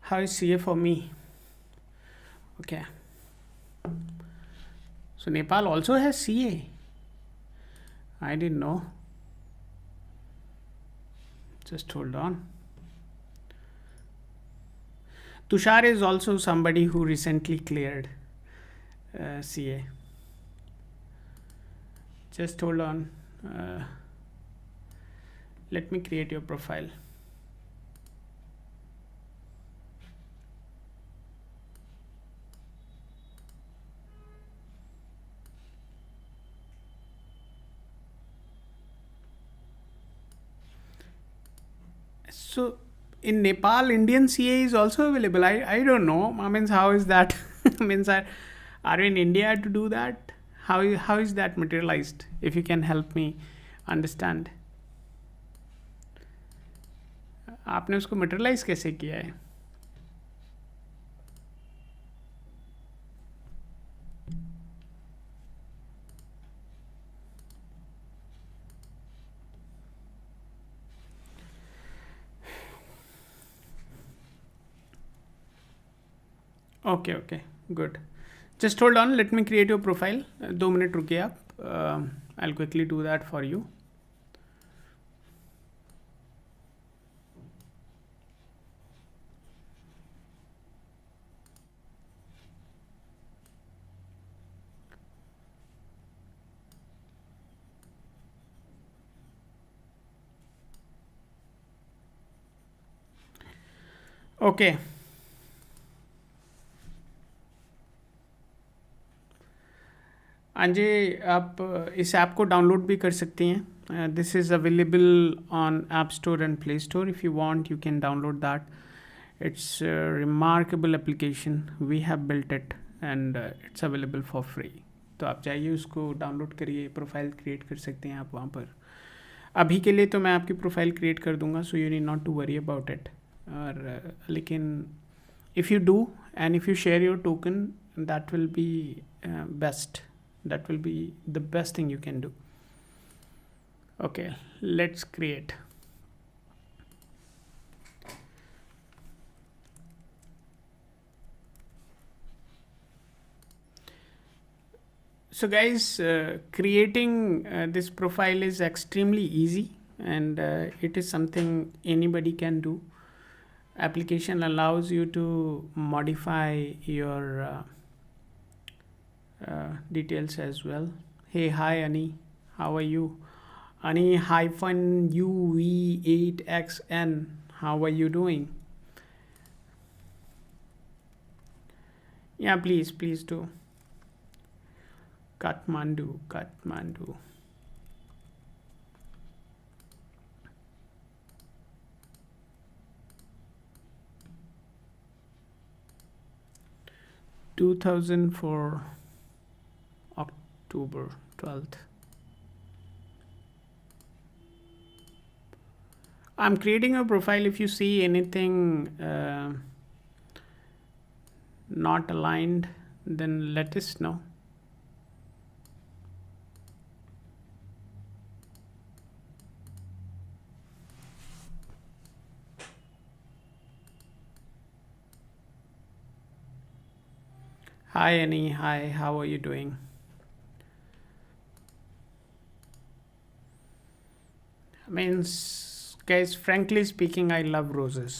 How is CA for me? Okay. So Nepal also has CA. I didn't know. Just hold on. Tushar is also somebody who recently cleared CA. Just hold on. Let me create your profile. So in Nepal, Indian CA is also available. I don't know. I mean, how is that? Means are we in India to do that? How is that materialized? If you can help me understand. आपने उसको materialize कैसे किया है? Okay, good. Just hold on, let me create your profile. 2 minute रुकिए आप. I'll quickly do that for you. Okay हाँ जी, आप इस ऐप को डाउनलोड भी कर सकती हैं. This is available on app store and play store. If you want you can download that. It's remarkable application. We have built it and it's available for free. तो आप जाइए, उसको डाउनलोड करिए, प्रोफाइल क्रिएट कर सकते हैं आप वहाँ पर. अभी के लिए तो मैं आपकी प्रोफाइल क्रिएट कर दूंगा, so you need not to worry about it. और लेकिन if you do and if you share your token, that will be best. That will be the best thing you can do. Okay, let's create. So guys, creating this profile is extremely easy, and it is something anybody can do. Application allows you to modify your details as well. Hey, hi Ani, how are you? Ani hyphen UV8XN, how are you doing? Yeah, please do. Kathmandu. 2004 October 12th. I'm creating a profile. If you see anything not aligned, then let us know. Hi Annie, hi, how are you doing? Means, guys, frankly speaking, I love roses.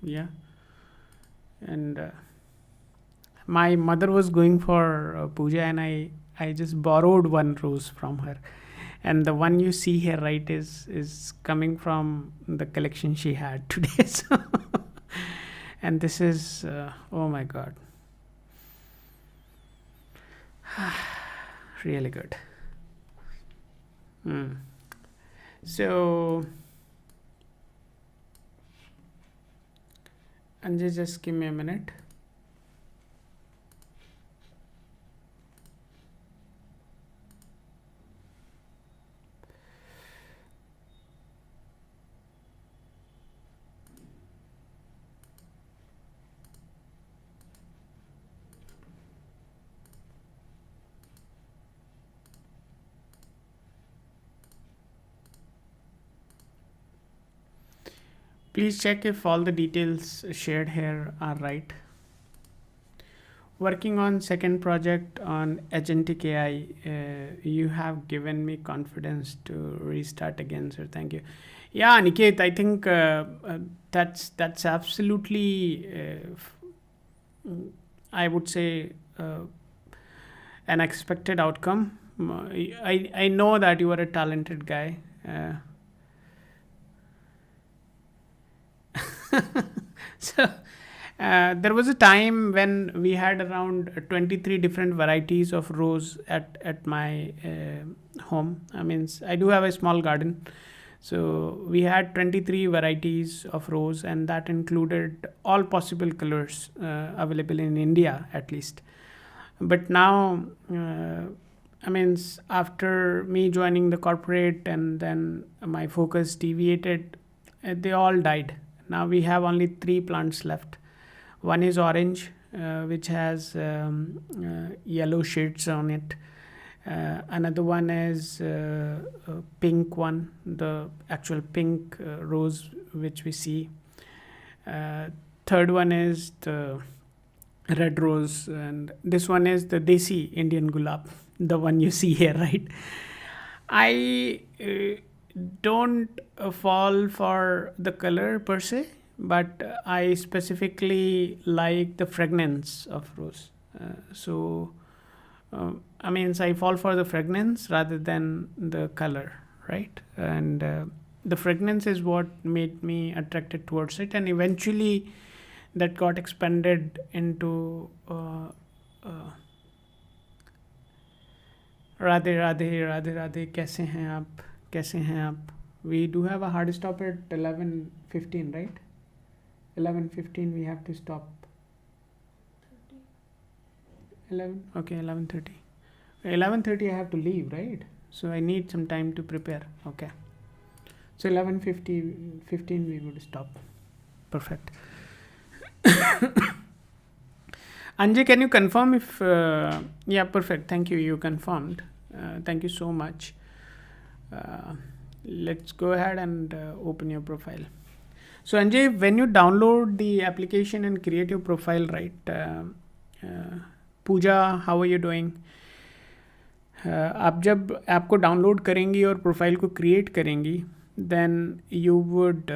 Yeah. And my mother was going for puja, and I just borrowed one rose from her. And the one you see here, right, is coming from the collection she had today. So and this is, oh my God. Really good. So, Anjay, just give me a minute. Please check if all the details shared here are right. Working on second project on agentic AI. You have given me confidence to restart again, sir. Thank you. Yeah, Niket, I think that's absolutely, I would say, an expected outcome. I know that you are a talented guy. So there was a time when we had around 23 different varieties of rose at my home. I mean, I do have a small garden. So we had 23 varieties of rose, and that included all possible colors available in India, at least. But now, I mean, after me joining the corporate and then my focus deviated, they all died. Now we have only 3 plants left. One is orange, which has yellow shades on it. Another one is a pink one, the actual pink rose which we see. Third one is the red rose, and this one is the Desi Indian gulab, the one you see here, right? I don't fall for the color per se, but I specifically like the fragrance of rose. I mean, I fall for the fragrance rather than the color, right? And the fragrance is what made me attracted towards it, and eventually that got expanded into uh, Radhe Radhe Radhe Radhe, कैसे हैं आप, कैसे हैं आप. We do have a hard stop at 11:15, right? 11:15 we have to stop. 11, okay, 11:30. 11:30 I have to leave, right? So I need some time to prepare. Okay. So 11:15 we would stop. Perfect. Anjay, can you confirm if yeah, perfect, thank you, you confirmed. Thank you so much. Let's go ahead and open your profile. So Anjay, when you download the application and create your profile, right, Pooja, how are you doing? आप जब app को download करेंगी और profile को create करेंगी, then you would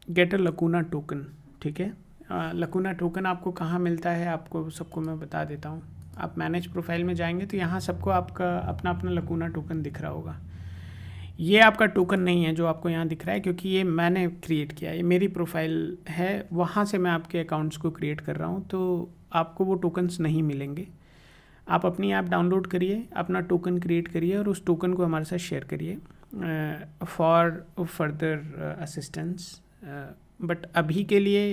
get a Lacuna token. ठीक है, लकूना token आपको कहाँ मिलता है, आपको सबको मैं बता देता हूँ. आप मैनेज प्रोफाइल में जाएंगे तो यहाँ सबको आपका अपना अपना लकूना टोकन दिख रहा होगा. ये आपका टोकन नहीं है जो आपको यहाँ दिख रहा है, क्योंकि ये मैंने क्रिएट किया है, ये मेरी प्रोफाइल है, वहाँ से मैं आपके अकाउंट्स को क्रिएट कर रहा हूँ, तो आपको वो टोकन्स नहीं मिलेंगे. आप अपनी ऐप डाउनलोड करिए, अपना टोकन क्रिएट करिए और उस टोकन को हमारे साथ शेयर करिए फॉर फर्दर असिस्टेंस. बट अभी के लिए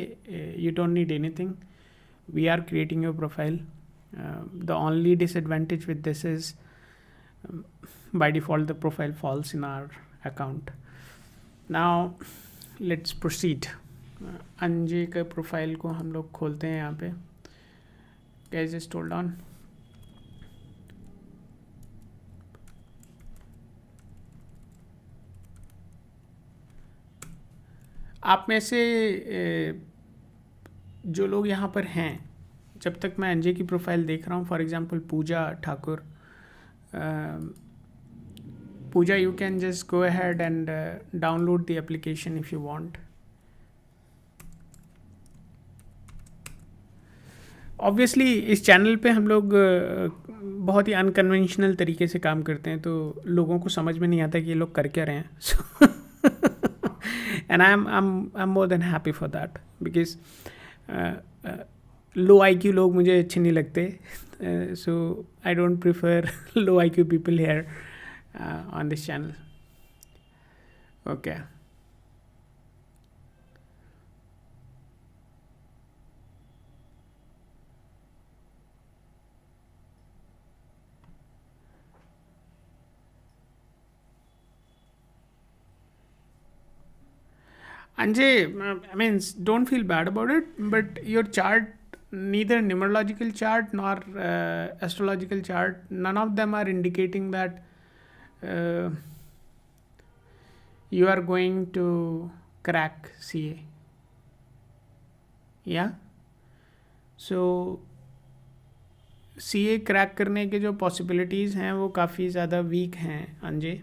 you don't need anything, we are creating your profile. The only disadvantage with this is by default the profile falls in our account. Now let's proceed. अंजे का profile को हम लोग खोलते हैं यहाँ पे. Guys, just hold on. आप में से जो लोग यहाँ पर हैं, जब तक मैं अंजे की प्रोफाइल देख रहा हूँ, for example Pooja Thakur, Pooja, you can just go ahead and download the application if you want. Obviously इस चैनल पे हम लोग बहुत ही अनकन्वेंशनल तरीके से काम करते हैं, तो लोगों को समझ में नहीं आता कि ये लोग कर क्या रहे हैं. And I'm more than happy for that, because low IQ लोग मुझे अच्छे नहीं लगते. So I don't prefer low IQ people here on this channel. Okay. Anjay, I mean, don't feel bad about it, but your chart, neither numerological chart nor astrological chart, none of them are indicating that you are going to crack CA. Yeah. So CA crack करने के जो possibilities हैं वो काफ़ी ज़्यादा week हैं अंजे.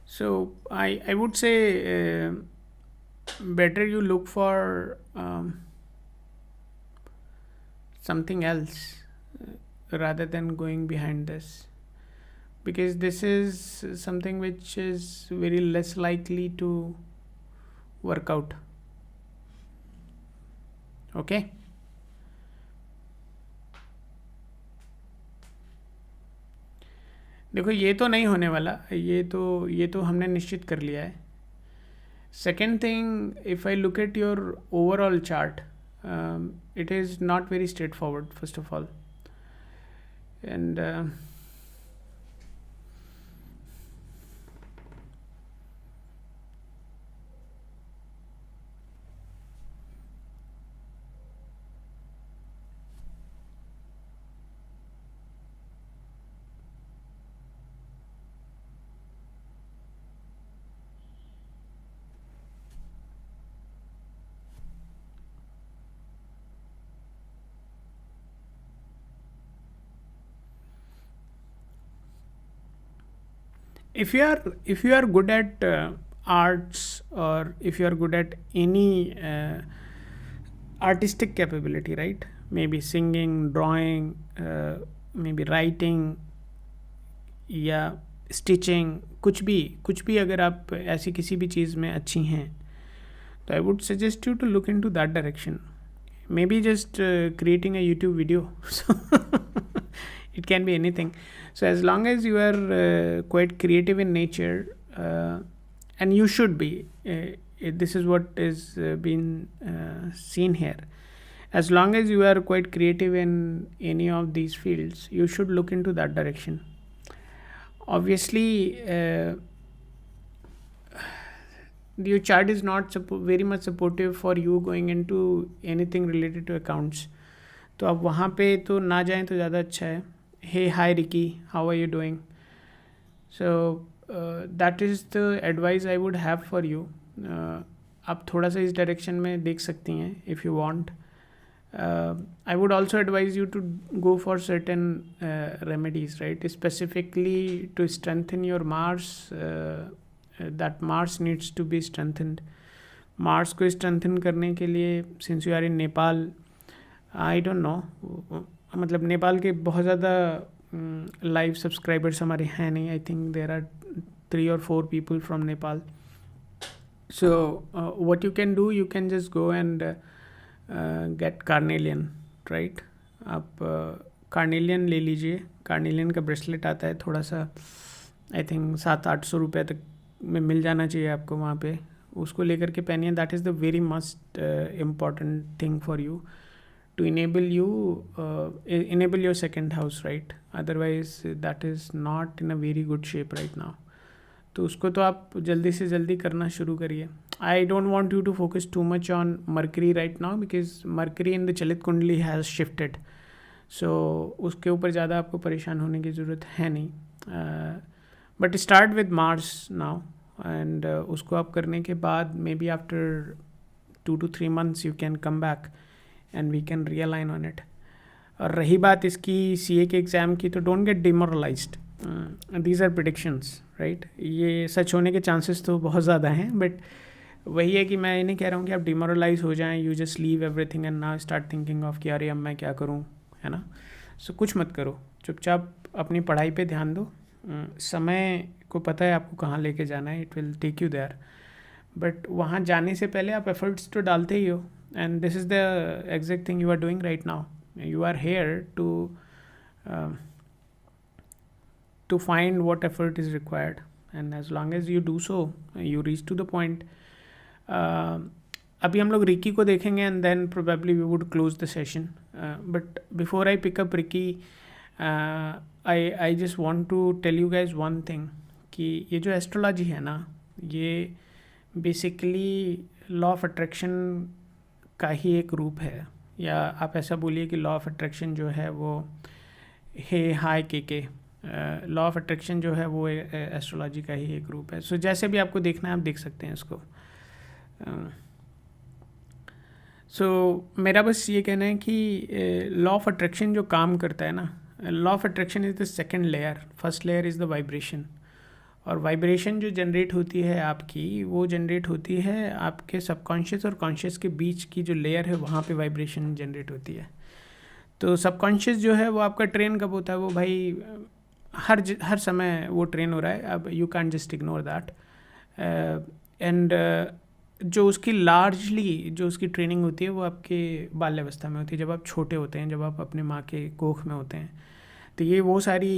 So I would say better you look for something else rather than going behind this, because this is something which is very less likely to work out. Okay. देखो ये तो नहीं होने वाला, ये तो हमने निश्चित कर लिया है. Second thing, if I look at your overall chart, it is not very straightforward, first of all, and if you are good at arts, or if you are good at any artistic capability, right? Maybe singing, drawing, maybe writing या stitching, कुछ भी अगर आप ऐसी किसी भी चीज़ में अच्छी हैं तो I would suggest you to look in to that direction. Maybe just creating a YouTube video. It can be anything. So as long as you are quite creative in nature, and you should be, this is what is been seen here. As long as you are quite creative in any of these fields, you should look into that direction. Obviously, your chart is not very much supportive for you going into anything related to accounts. तो आप वहाँ पे तो ना जाएं तो ज़्यादा अच्छा है. Hey, hi Ricky, how are you doing? So that is the advice I would have for you. आप थोड़ा सा इस डायरेक्शन में देख सकती हैं if you want. I would also advise you to go for certain remedies, right? Specifically to strengthen your Mars. That Mars needs to be strengthened. Mars को strengthen करने के लिए, since you are in Nepal, I don't know, मतलब नेपाल के बहुत ज़्यादा live subscribers हमारे हैं नहीं. I think there are 3 or 4 people from Nepal. So what you can do, you can just go and get carnelian, right? आप कार्नेलियन ले लीजिए. कार्नेलियन का ब्रेसलेट आता है, थोड़ा सा आई थिंक 700-800 रुपये तक में मिल जाना चाहिए आपको वहाँ पे. उसको लेकर के पहनिए. That is the very must important thing for you to enable your second house, right? Otherwise that is not in a very good shape right now. तो उसको तो आप जल्दी से जल्दी करना शुरू करिए. I don't want you to focus too much on Mercury right now because Mercury in the Chalit Kundali has shifted. So उसके ऊपर ज़्यादा आपको परेशान होने की ज़रूरत है नहीं. But start with Mars now, and उसको आप करने के बाद maybe after 2 to 3 months you can come back and we can realign on it. और रही बात इसकी CA के एग्ज़ाम की, तो don't get demoralized. These are predictions, right? ये सच होने के चांसेस तो बहुत ज़्यादा हैं, बट वही है कि मैं ये नहीं कह रहा हूँ कि आप डिमोरलाइज हो जाएं. You just leave everything and now start thinking of कि अरे अब मैं क्या करूँ, है ना? सो कुछ मत करो, चुपचाप अपनी पढ़ाई पे ध्यान दो. समय को पता है आपको कहाँ लेके जाना है. It will take you there, but वहाँ जाने से पहले आप एफर्ट्स तो डालते ही हो. And this is the exact thing you are doing right now. You are here to find what effort is required, and as long as you do so, you reach to the point. अभी हम लोग Ricky को देखेंगे and then probably we would close the session. But before I pick up Ricky, I just want to tell you guys one thing, कि ये जो astrology है ना, ये बेसिकली लॉ ऑफ अट्रैक्शन का ही एक रूप है. या आप ऐसा बोलिए कि लॉ ऑफ अट्रैक्शन जो है वो हे हाय के लॉ ऑफ अट्रैक्शन जो है वो एस्ट्रोलॉजी का ही एक रूप है. सो जैसे भी आपको देखना है आप देख सकते हैं इसको. सो मेरा बस ये कहना है कि लॉ ऑफ अट्रैक्शन जो काम करता है ना, law of attraction is the second layer. First layer is the vibration. और वाइब्रेशन जो जनरेट होती है आपकी, वो जनरेट होती है आपके सबकॉन्शियस और कॉन्शियस के बीच की जो लेयर है, वहाँ पे वाइब्रेशन जनरेट होती है. तो सबकॉन्शियस जो है वो आपका ट्रेन कब होता है, वो भाई हर समय वो ट्रेन हो रहा है. अब you can just ignore that. And जो उसकी लार्जली जो उसकी ट्रेनिंग होती है वो आपके बाल्यावस्था में होती है, जब आप छोटे होते हैं, जब आप अपने माँ के कोख में होते हैं. तो ये वो सारी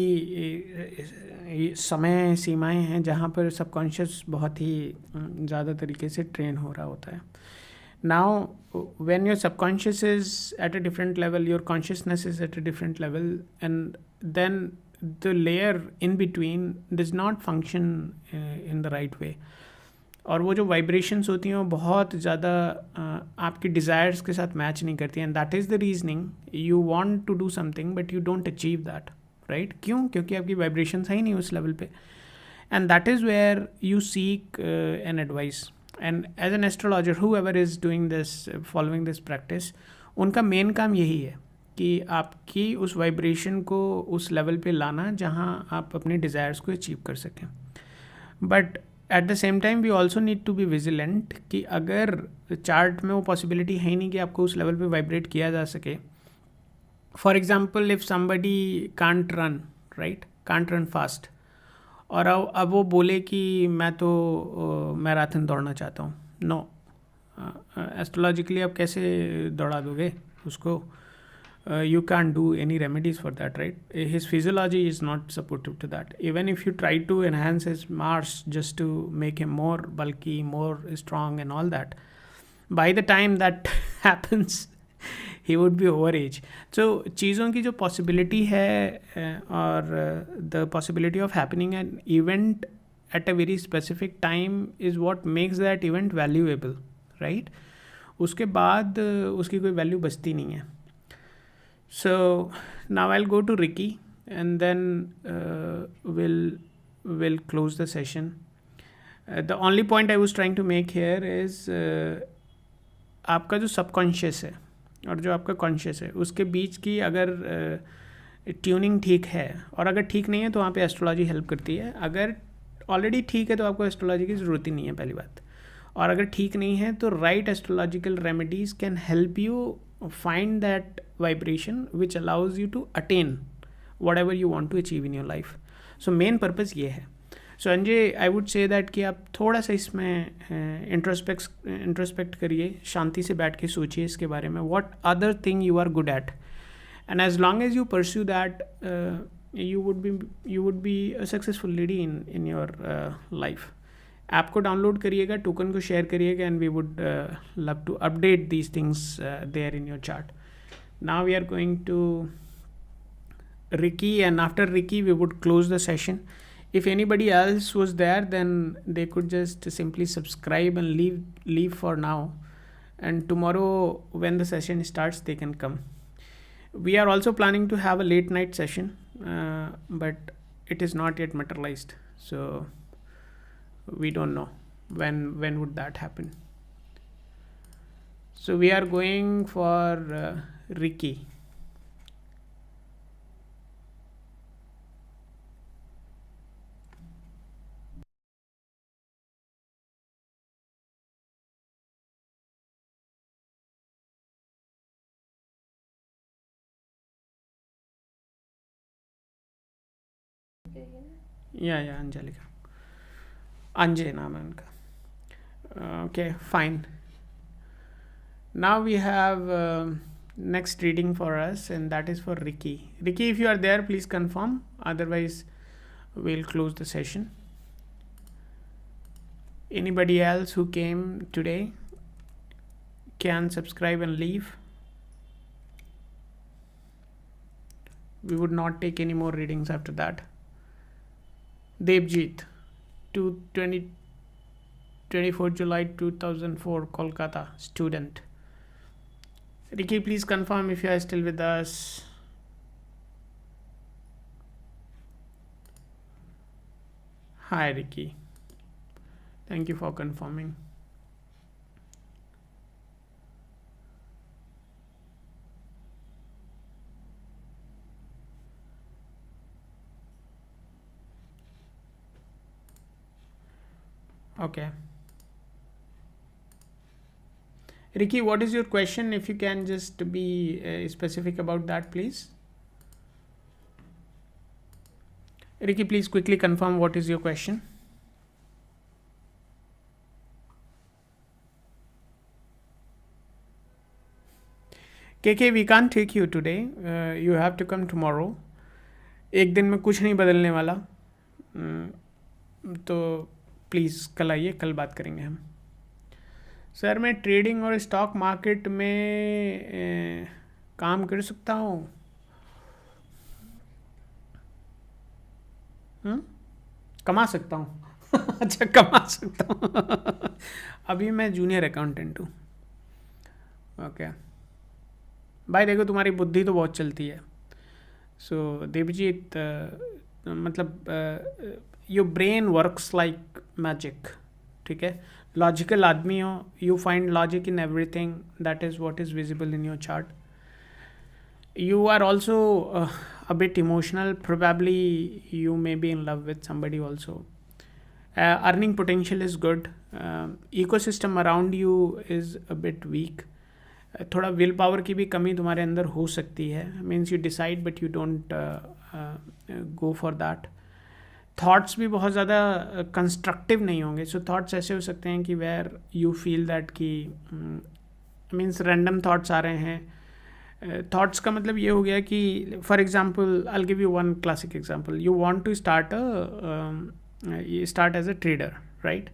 समय सीमाएं हैं जहाँ पर सबकॉन्शियस बहुत ही ज़्यादा तरीके से ट्रेन हो रहा होता है. Now when your subconscious is at a different level, your consciousness is at a different level, and then the layer in between does not function in the right way. और वो जो वाइब्रेशंस होती हैं वो बहुत ज़्यादा आपकी डिज़ायर्स के साथ मैच नहीं करती हैं. That is the reasoning you want to do something but you don't achieve that, right? क्यों? क्योंकि आपकी वाइब्रेशंस है ही नहीं उस लेवल पे. And that is where you seek an advice. And as an astrologer whoever is doing this, following this practice, उनका main काम यही है कि आपकी उस वाइब्रेशन को उस लेवल पे लाना जहाँ आप अपने डिज़ायर्स को अचीव कर सकें. But at the same time we also need to be vigilant कि अगर चार्ट में वो पॉसिबिलिटी है ही नहीं कि आपको उस लेवल पे वाइब्रेट किया जा सके. For example if somebody can't run, right, can't run fast, और अब वो बोले कि मैं मैराथन दौड़ना चाहता हूँ. नो, एस्ट्रोलॉजिकली आप कैसे दौड़ा दोगे उसको? You can't do any remedies for that, right? His physiology is not supportive to that. Even if you try to enhance his Mars just to make him more bulky, more strong and all that, by the time that happens, he would be over age. So चीज़ों की जो possibility है और the possibility of happening an event at a very specific time is what makes that event valuable, right? उसके बाद उसकी कोई value बचती नहीं है. So now I'll go to Ricky and then we'll close the session. The only point I was trying to make here is आपका जो subconscious है और जो आपका conscious है उसके बीच की अगर ट्यूनिंग ठीक है, और अगर ठीक नहीं है तो वहाँ पे एस्ट्रोलॉजी हेल्प करती है. अगर ऑलरेडी ठीक है तो आपको एस्ट्रोलॉजी की ज़रूरत ही नहीं है, पहली बात. और अगर ठीक नहीं है तो right astrological remedies can help you find that vibration which allows you to attain whatever you want to achieve in your life. So main purpose ये है. So Anjay, I would say that कि आप थोड़ा सा इसमें इंट्रोस्पेक्ट करिए, शांति से बैठ के सोचिए इसके बारे में. what other thing you are good at, and as long as you pursue that you would be a successful lady in your life. App को डाउनलोड करिएगा, टोकन को शेयर करिएगा, and we would love to update these things there in your chart. Now we are going to Ricky, and after Ricky we would close the session. If anybody else was there, then they could just simply subscribe and leave for now, and tomorrow when the session starts they can come. We are also planning to have a late night session, but it is not yet materialized, so we don't know when would that happen. So we are going for Ricky. Yeah, Anjalika. Anjay नाम है उनका. Okay, fine. Now we have next reading for us, and that is for Ricky. Ricky, if you are there, please confirm. Otherwise, we'll close the session. Anybody else who came today can subscribe and leave. We would not take any more readings after that. Devjit, 24 July 2004, Kolkata, student. Ricky, please confirm if you are still with us. Hi Ricky, thank you for confirming. Okay. Ricky, what is your question? If you can just be specific about that, please. Ricky, please quickly confirm what is your question. KK, we can't take you today. You have to come tomorrow. एक दिन में कुछ नहीं बदलने वाला, तो please कल आइए, कल बात करेंगे हम. सर मैं ट्रेडिंग और स्टॉक मार्केट में काम कर सकता हूँ? कमा सकता हूँ. अच्छा, कमा सकता हूँ. अभी मैं जूनियर अकाउंटेंट हूँ. ओके भाई, देखो तुम्हारी बुद्धि तो बहुत चलती है. सो देवजीत, मतलब your brain works like magic. ठीक है, लॉजिकल आदमी हो, you find logic in everything. That is what is visible in your chart. You are also a bit emotional. Probably you may be in love with somebody also. Earning potential is good, ecosystem around you is a bit weak, थोड़ा willpower की भी कमी तुम्हारे अंदर हो सकती है, means you decide but you don't go for that. Thoughts भी बहुत ज़्यादा कंस्ट्रक्टिव नहीं होंगे, सो थॉट्स ऐसे हो सकते हैं कि वेयर यू फील दैट कि मीन्स रैंडम थॉट्स आ रहे हैं। थॉट्स का मतलब ये हो गया कि for example I will give you one classic example, you want to start as a trader, right?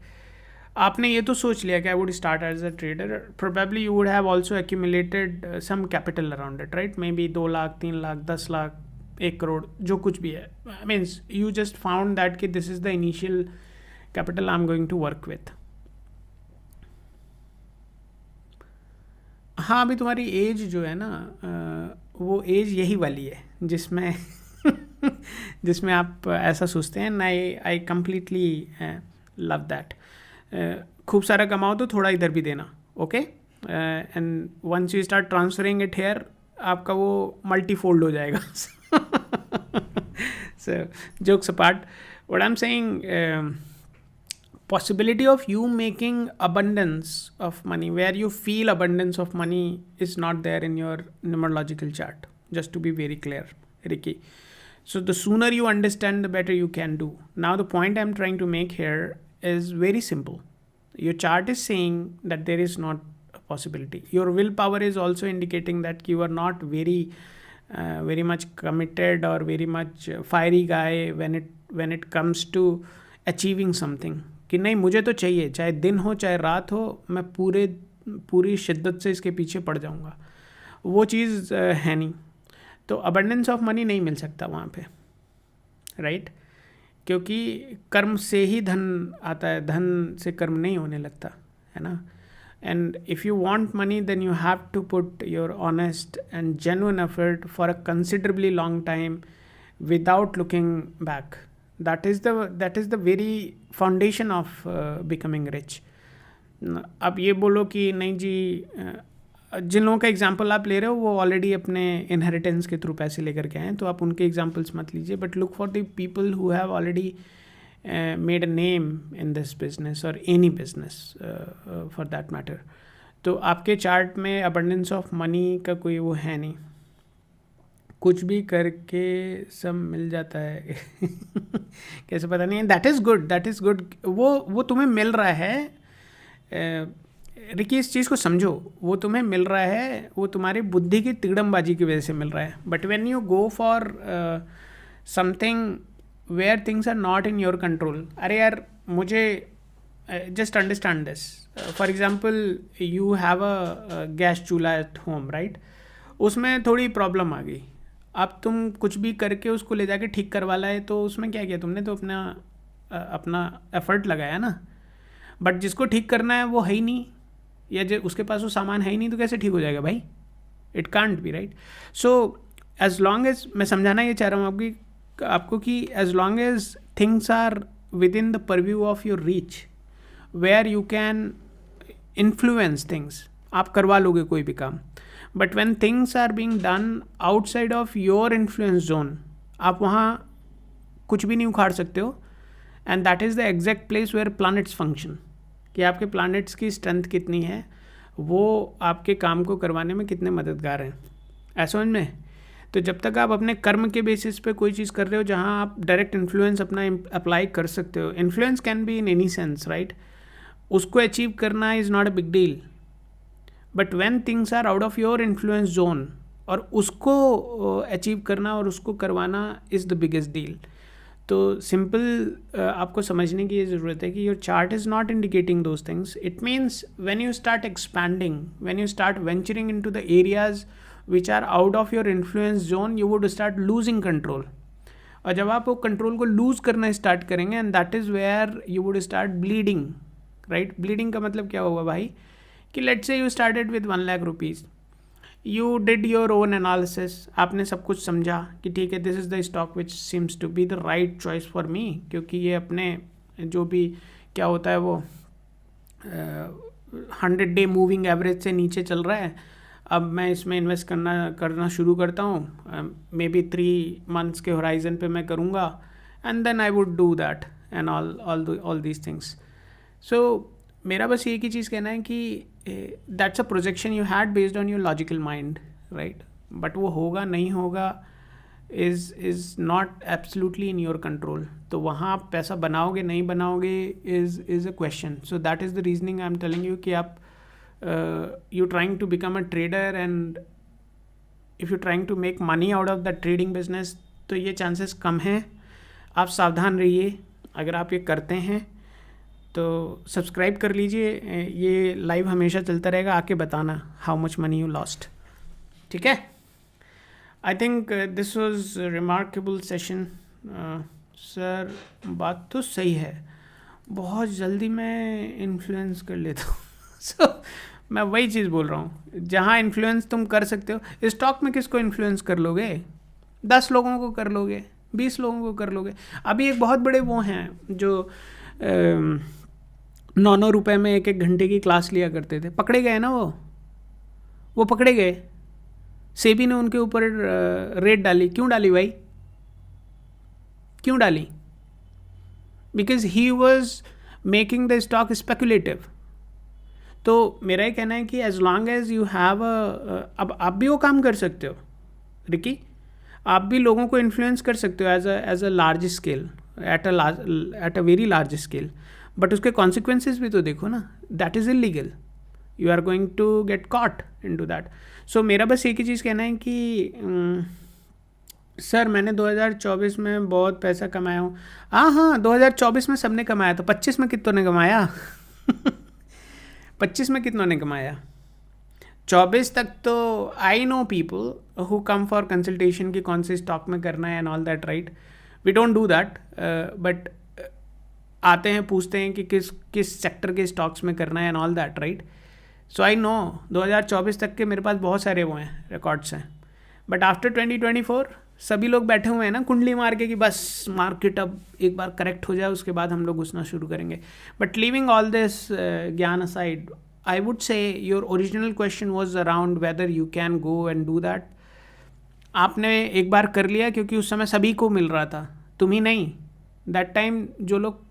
आपने ये तो सोच लिया कि I would start as a trader, probably you would have also accumulated some capital around it, right? Maybe 2 lakh, 3 lakh, 10 lakh, 1 crore, जो कुछ भी है। Means you just found that कि this is the initial capital I am going to work with. हाँ, अभी तुम्हारी as जो है ना, वो एज यही वाली है जिसमें जिसमें आप ऐसा सोचते हैं। I completely love that. खूब सारा कमाओ तो थोड़ा इधर भी देना, okay? And once you start transferring it here, आपका वो मल्टीफोल्ड हो जाएगा। So jokes apart, what I am saying, possibility of you making abundance of money, where you feel abundance of money, is not there in your numerological chart, just to be very clear, Ricky. So the sooner you understand, the better you can do. Now the point I'm trying to make here is very simple. Your chart is saying that there is not a possibility. Your willpower is also indicating that you are not very much committed or very much fiery guy when it comes to achieving something, कि नहीं मुझे तो चाहिए, चाहे दिन हो चाहे रात हो, मैं पूरी शिद्दत से इसके पीछे पड़ जाऊंगा। वो चीज़ है नहीं, तो अबंडेंस ऑफ मनी नहीं मिल सकता वहाँ पे, राइट? क्योंकि कर्म से ही धन आता है, धन से कर्म नहीं होने लगता है ना। And if you want money then you have to put your honest and genuine effort for a considerably long time without looking back. that is the very foundation of becoming rich. अब ये बोलो कि नहीं जी, जिन लोगों का example आप ले रहे हो वो ऑलरेडी अपने इनहेरिटेंस के थ्रू पैसे लेकर के आए हैं, तो आप उनके एग्जांपल्स मत लीजिए, but look for the people who have already made a name in this business और any business for that matter. तो आपके चार्ट में अबंडेंस ऑफ मनी का कोई वो है नहीं, कुछ भी करके सब मिल जाता है। कैसे पता नहीं, दैट इज़ गुड। वो तुम्हें मिल रहा है, रिकी इस चीज़ को समझो, वो तुम्हें मिल रहा है, वो तुम्हारी बुद्धि की तिगड़मबाजी की वजह से मिल रहा है। But when you go for something where things are not in your control, अरे यार मुझे just understand this, for example you have a gas chulha at home, right? उसमें थोड़ी प्रॉब्लम आ गई, अब तुम कुछ भी करके उसको ले जाके ठीक करवा लाए, तो उसमें क्या किया तुमने? तो अपना एफर्ट लगाया ना। बट जिसको ठीक करना है वो है ही नहीं, या जो उसके पास वो सामान है ही नहीं, तो कैसे ठीक हो जाएगा भाई? It can't be, right? So as long as, मैं समझाना ये चाह रहा हूँ आपको कि as long as things are within the purview of your reach, where you can influence things, आप करवा लोगे कोई भी काम। But when things are being done outside of your influence zone, आप वहाँ कुछ भी नहीं उखाड़ सकते हो। And that is the exact place where planets function, कि आपके प्लैनेट्स की स्ट्रेंथ कितनी है, वो आपके काम को करवाने में कितने मददगार हैं, ऐसा समझ में। तो जब तक आप अपने कर्म के बेसिस पे कोई चीज़ कर रहे हो जहाँ आप डायरेक्ट इन्फ्लुएंस अपना अप्लाई कर सकते हो, influence can be in any sense, right? उसको अचीव करना is not a big deal. But when things are out of your influence zone, और उसको अचीव करना और उसको करवाना इज़ द बिगेस्ट डील। तो सिंपल आपको समझने की ये ज़रूरत है कि your chart is not indicating those things. It means when you start expanding, when you start venturing into the areas which are out of your influence zone, you would start losing control. और जब आप वो control को loose करना start करेंगे, and that is where you would start bleeding, right? Bleeding का मतलब क्या होगा भाई, कि let's say you started with 1 lakh rupees, you did your own analysis, आपने सब कुछ समझा कि ठीक है this is the stock which seems to be the right choice for me, क्योंकि ये अपने जो भी क्या होता है वो 100 डे मूविंग एवरेज से नीचे चल रहा है, अब मैं इसमें इन्वेस्ट करना शुरू करता हूँ, मे बी 3 मंथ्स के होराइजन पे मैं करूँगा, and then I would do that, and all these things. So मेरा बस एक ही चीज़ कहना है कि that's a projection you had based on your logical mind, right? But वो होगा नहीं होगा is not absolutely in your control. तो वहाँ आप पैसा बनाओगे नहीं बनाओगे is a question. So that is the reasoning I'm telling you कि आप you trying to become a trader, and if you're trying to make money out of the trading business, तो ये chances कम हैं. आप सावधान रहिए. अगर आप ये करते हैं तो सब्सक्राइब कर लीजिए. ये लाइव हमेशा चलता रहेगा. आके बताना how much money you lost. ठीक है. I think this was remarkable session. Sir बात तो सही है, बहुत जल्दी मैं इन्फ्लुएंस कर लेता हूँ. सो मैं वही चीज़ बोल रहा हूँ, जहाँ इन्फ्लुएंस तुम कर सकते हो. स्टॉक में किसको इन्फ्लुएंस कर लोगे? 10 लोगों को कर लोगे, 20 लोगों को कर लोगे. अभी एक बहुत बड़े वो हैं जो 9 रुपए में 1 घंटे की क्लास लिया करते थे. पकड़े गए ना वो पकड़े गए. सेबी ने उनके ऊपर रेट डाली. क्यों डाली भाई? क्यों डाली? Because he was making the stock speculative. तो मेरा ये कहना है कि as long as you have अब आप भी वो काम कर सकते हो रिकी. आप भी लोगों को इन्फ्लुएंस कर सकते हो as a large scale, at a very large scale. But उसके कॉन्सिक्वेंसेज भी तो देखो ना. That is illegal. You are going to get caught in to that. So मेरा बस एक ही चीज़ कहना है कि सर मैंने 2024 में बहुत पैसा कमाया हूँ. हाँ 2024 में सबने कमाया. तो 25 में कितनों ने कमाया? 25 में कितनों ने कमाया? 24 तक तो I know people who come for consultation कि कौन से स्टॉक में करना है and all that, right. We don't do that. But आते हैं, पूछते हैं कि किस सेक्टर के स्टॉक्स में करना है and all that, right. So I know 2024 तक के मेरे पास बहुत सारे वो हैं, रिकॉर्ड्स हैं. बट आफ्टर 2024 सभी लोग बैठे हुए हैं ना कुंडली मार के कि बस मार्केट अब एक बार करेक्ट हो जाए उसके बाद हम लोग घुसना शुरू करेंगे. बट लीविंग ऑल दिस ज्ञान aside, I would say your original question was around whether you can go and do that. आपने एक बार कर लिया क्योंकि उस समय सभी को मिल रहा था, तुम ही नहीं. That time जो लोग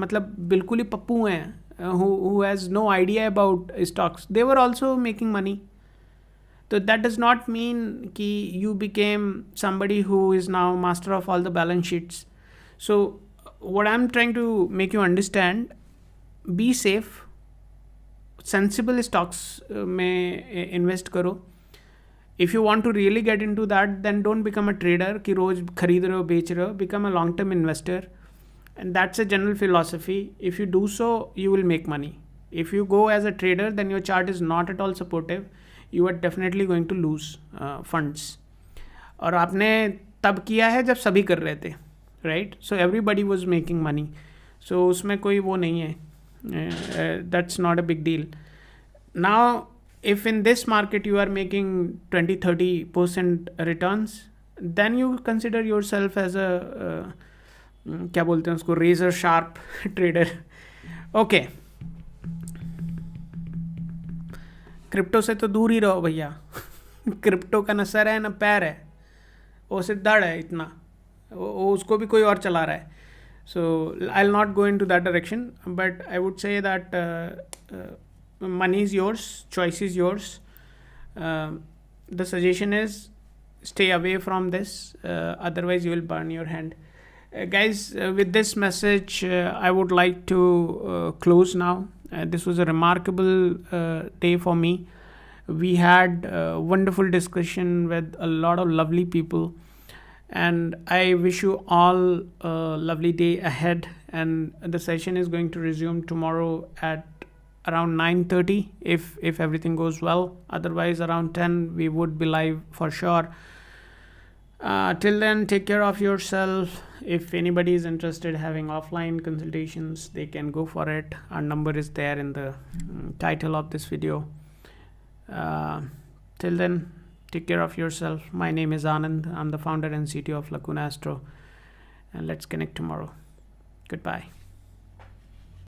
मतलब बिल्कुल ही पप्पू हैं, who has no idea about stocks, they were also making money. So that does not mean कि you became somebody who is now master of all the balance sheets. So what I'm trying to make you understand, be safe. Sensible stocks में invest करो. If you want to really get into that then don't become a trader कि रोज़ खरीद रहे हो बेच रहे हो. Become a long term investor and that's a general philosophy. If you do so you will make money. If you go as a trader then your chart is not at all supportive. You are definitely going to lose funds. और आपने तब किया है जब सभी कर रहे थे, right. So everybody was making money. So उसमें कोई वो नहीं है. That's not a big deal. Now if in this market you are making 20-30% returns, then you consider yourself as a क्या बोलते हैं उसको, razor sharp trader. Okay, crypto से तो दूर ही रहो भैया. क्रिप्टो का न सर है न पैर है, वो सिर्फ दड़ है इतना. वो उसको भी कोई और चला रहा है. So I'll not go into that direction, but I would say that money is yours, choice is yours. The suggestion is stay away from this, otherwise you will burn your hand. Guys, with this message, I would like to close now. This was a remarkable day for me. We had a wonderful discussion with a lot of lovely people. And I wish you all a lovely day ahead. And the session is going to resume tomorrow at around 9:30 if everything goes well. Otherwise around 10 we would be live for sure. Till then, take care of yourself. If anybody is interested having offline consultations, they can go for it. Our number is there in the title of this video. Till then, take care of yourself. My name is Anand. I'm the founder and CTO of Lacuna Astro. And let's connect tomorrow. Goodbye.